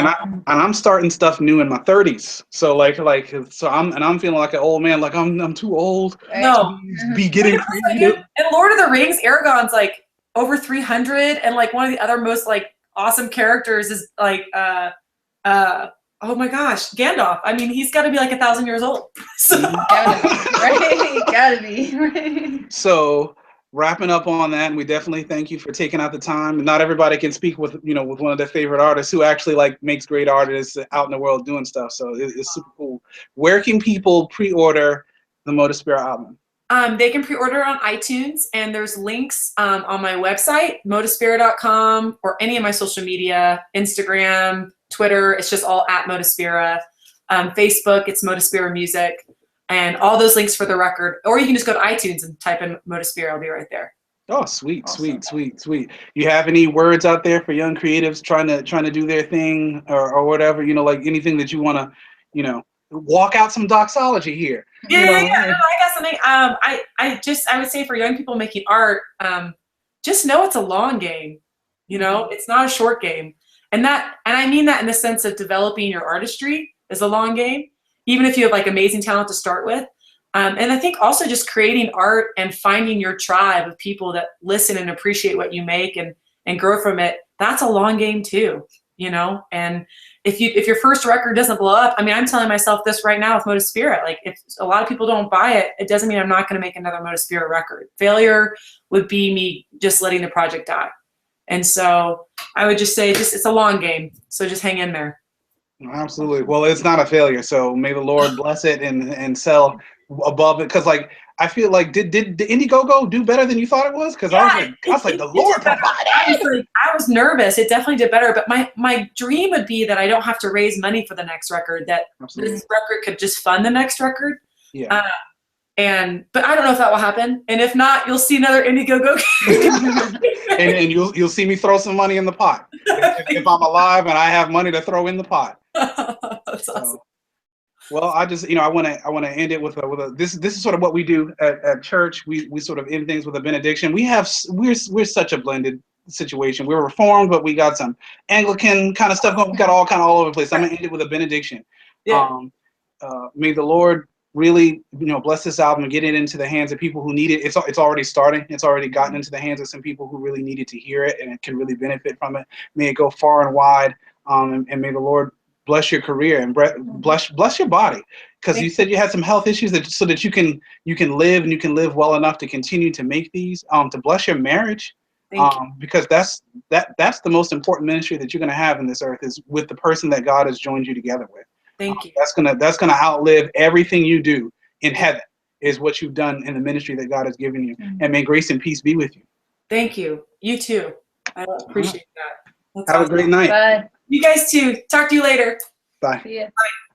I'm starting stuff new in my 30s. So I'm feeling like an old man. Like I'm too old. No, to be getting creative. And Lord of the Rings, Aragorn's like over 300, and like one of the other most like awesome characters is like oh my gosh, Gandalf. I mean, he's got to be like 1,000 years old. So. Gotta be, right? So wrapping up on that, and we definitely thank you for taking out the time. Not everybody can speak with one of their favorite artists who actually like makes great artists out in the world doing stuff. So it's super cool. Where can people pre-order the Moda Spira album? They can pre-order on iTunes, and there's links on my website, modaspira.com, or any of my social media, Instagram, Twitter. It's just all at Moda Spira. Facebook, it's Moda Spira Music, and all those links for the record. Or you can just go to iTunes and type in Moda Spira. I'll be right there. Oh, sweet, awesome. sweet. You have any words out there for young creatives trying to do their thing or whatever? Like anything that you want to, walk out some doxology here. Yeah, You know? yeah. No, I got something. I would say for young people making art, just know it's a long game. You know, it's not a short game, and I mean that in the sense of developing your artistry is a long game, even if you have like amazing talent to start with. And I think also just creating art and finding your tribe of people that listen and appreciate what you make and grow from it. That's a long game too, you know. And if your first record doesn't blow up, I mean, I'm telling myself this right now with Moda Spira. Like, if a lot of people don't buy it, it doesn't mean I'm not going to make another Moda Spira record. Failure would be me just letting the project die. And so I would just say, it's a long game. So just hang in there. Absolutely. Well, it's not a failure. So may the Lord bless it and sell above it. Because like I feel like did Indiegogo do better than you thought it was? Because Yeah, I was like the Lord provided. I was nervous. It definitely did better. But my dream would be that I don't have to raise money for the next record. That Absolutely. this record could just fund the next record. Yeah. But I don't know if that will happen. And if not, you'll see another Indiegogo. and you'll see me throw some money in the pot if I'm alive and I have money to throw in the pot. That's awesome. Well, I just, I want to end it with a this is sort of what we do at church. We sort of end things with a benediction. We're such a blended situation. We're Reformed, but we got some Anglican kind of stuff going. We got all over the place. I'm gonna end it with a benediction. Yeah. May the Lord really, bless this album and get it into the hands of people who need it. It's already starting. It's already gotten into the hands of some people who really needed to hear it and it can really benefit from it. May it go far and wide. And may the Lord bless your career and bless your body, because you said you had some health issues so that you can live and you can live well enough to continue to make these. To bless your marriage, because that's the most important ministry that you're going to have in this earth, is with the person that God has joined you together with. Thank you. That's gonna outlive everything you do in heaven, is what you've done in the ministry that God has given you. And may grace and peace be with you. Thank you. You too. I appreciate that. That's Have awesome. a great night. Bye. You guys too. Talk to you later. Bye. See ya. Bye.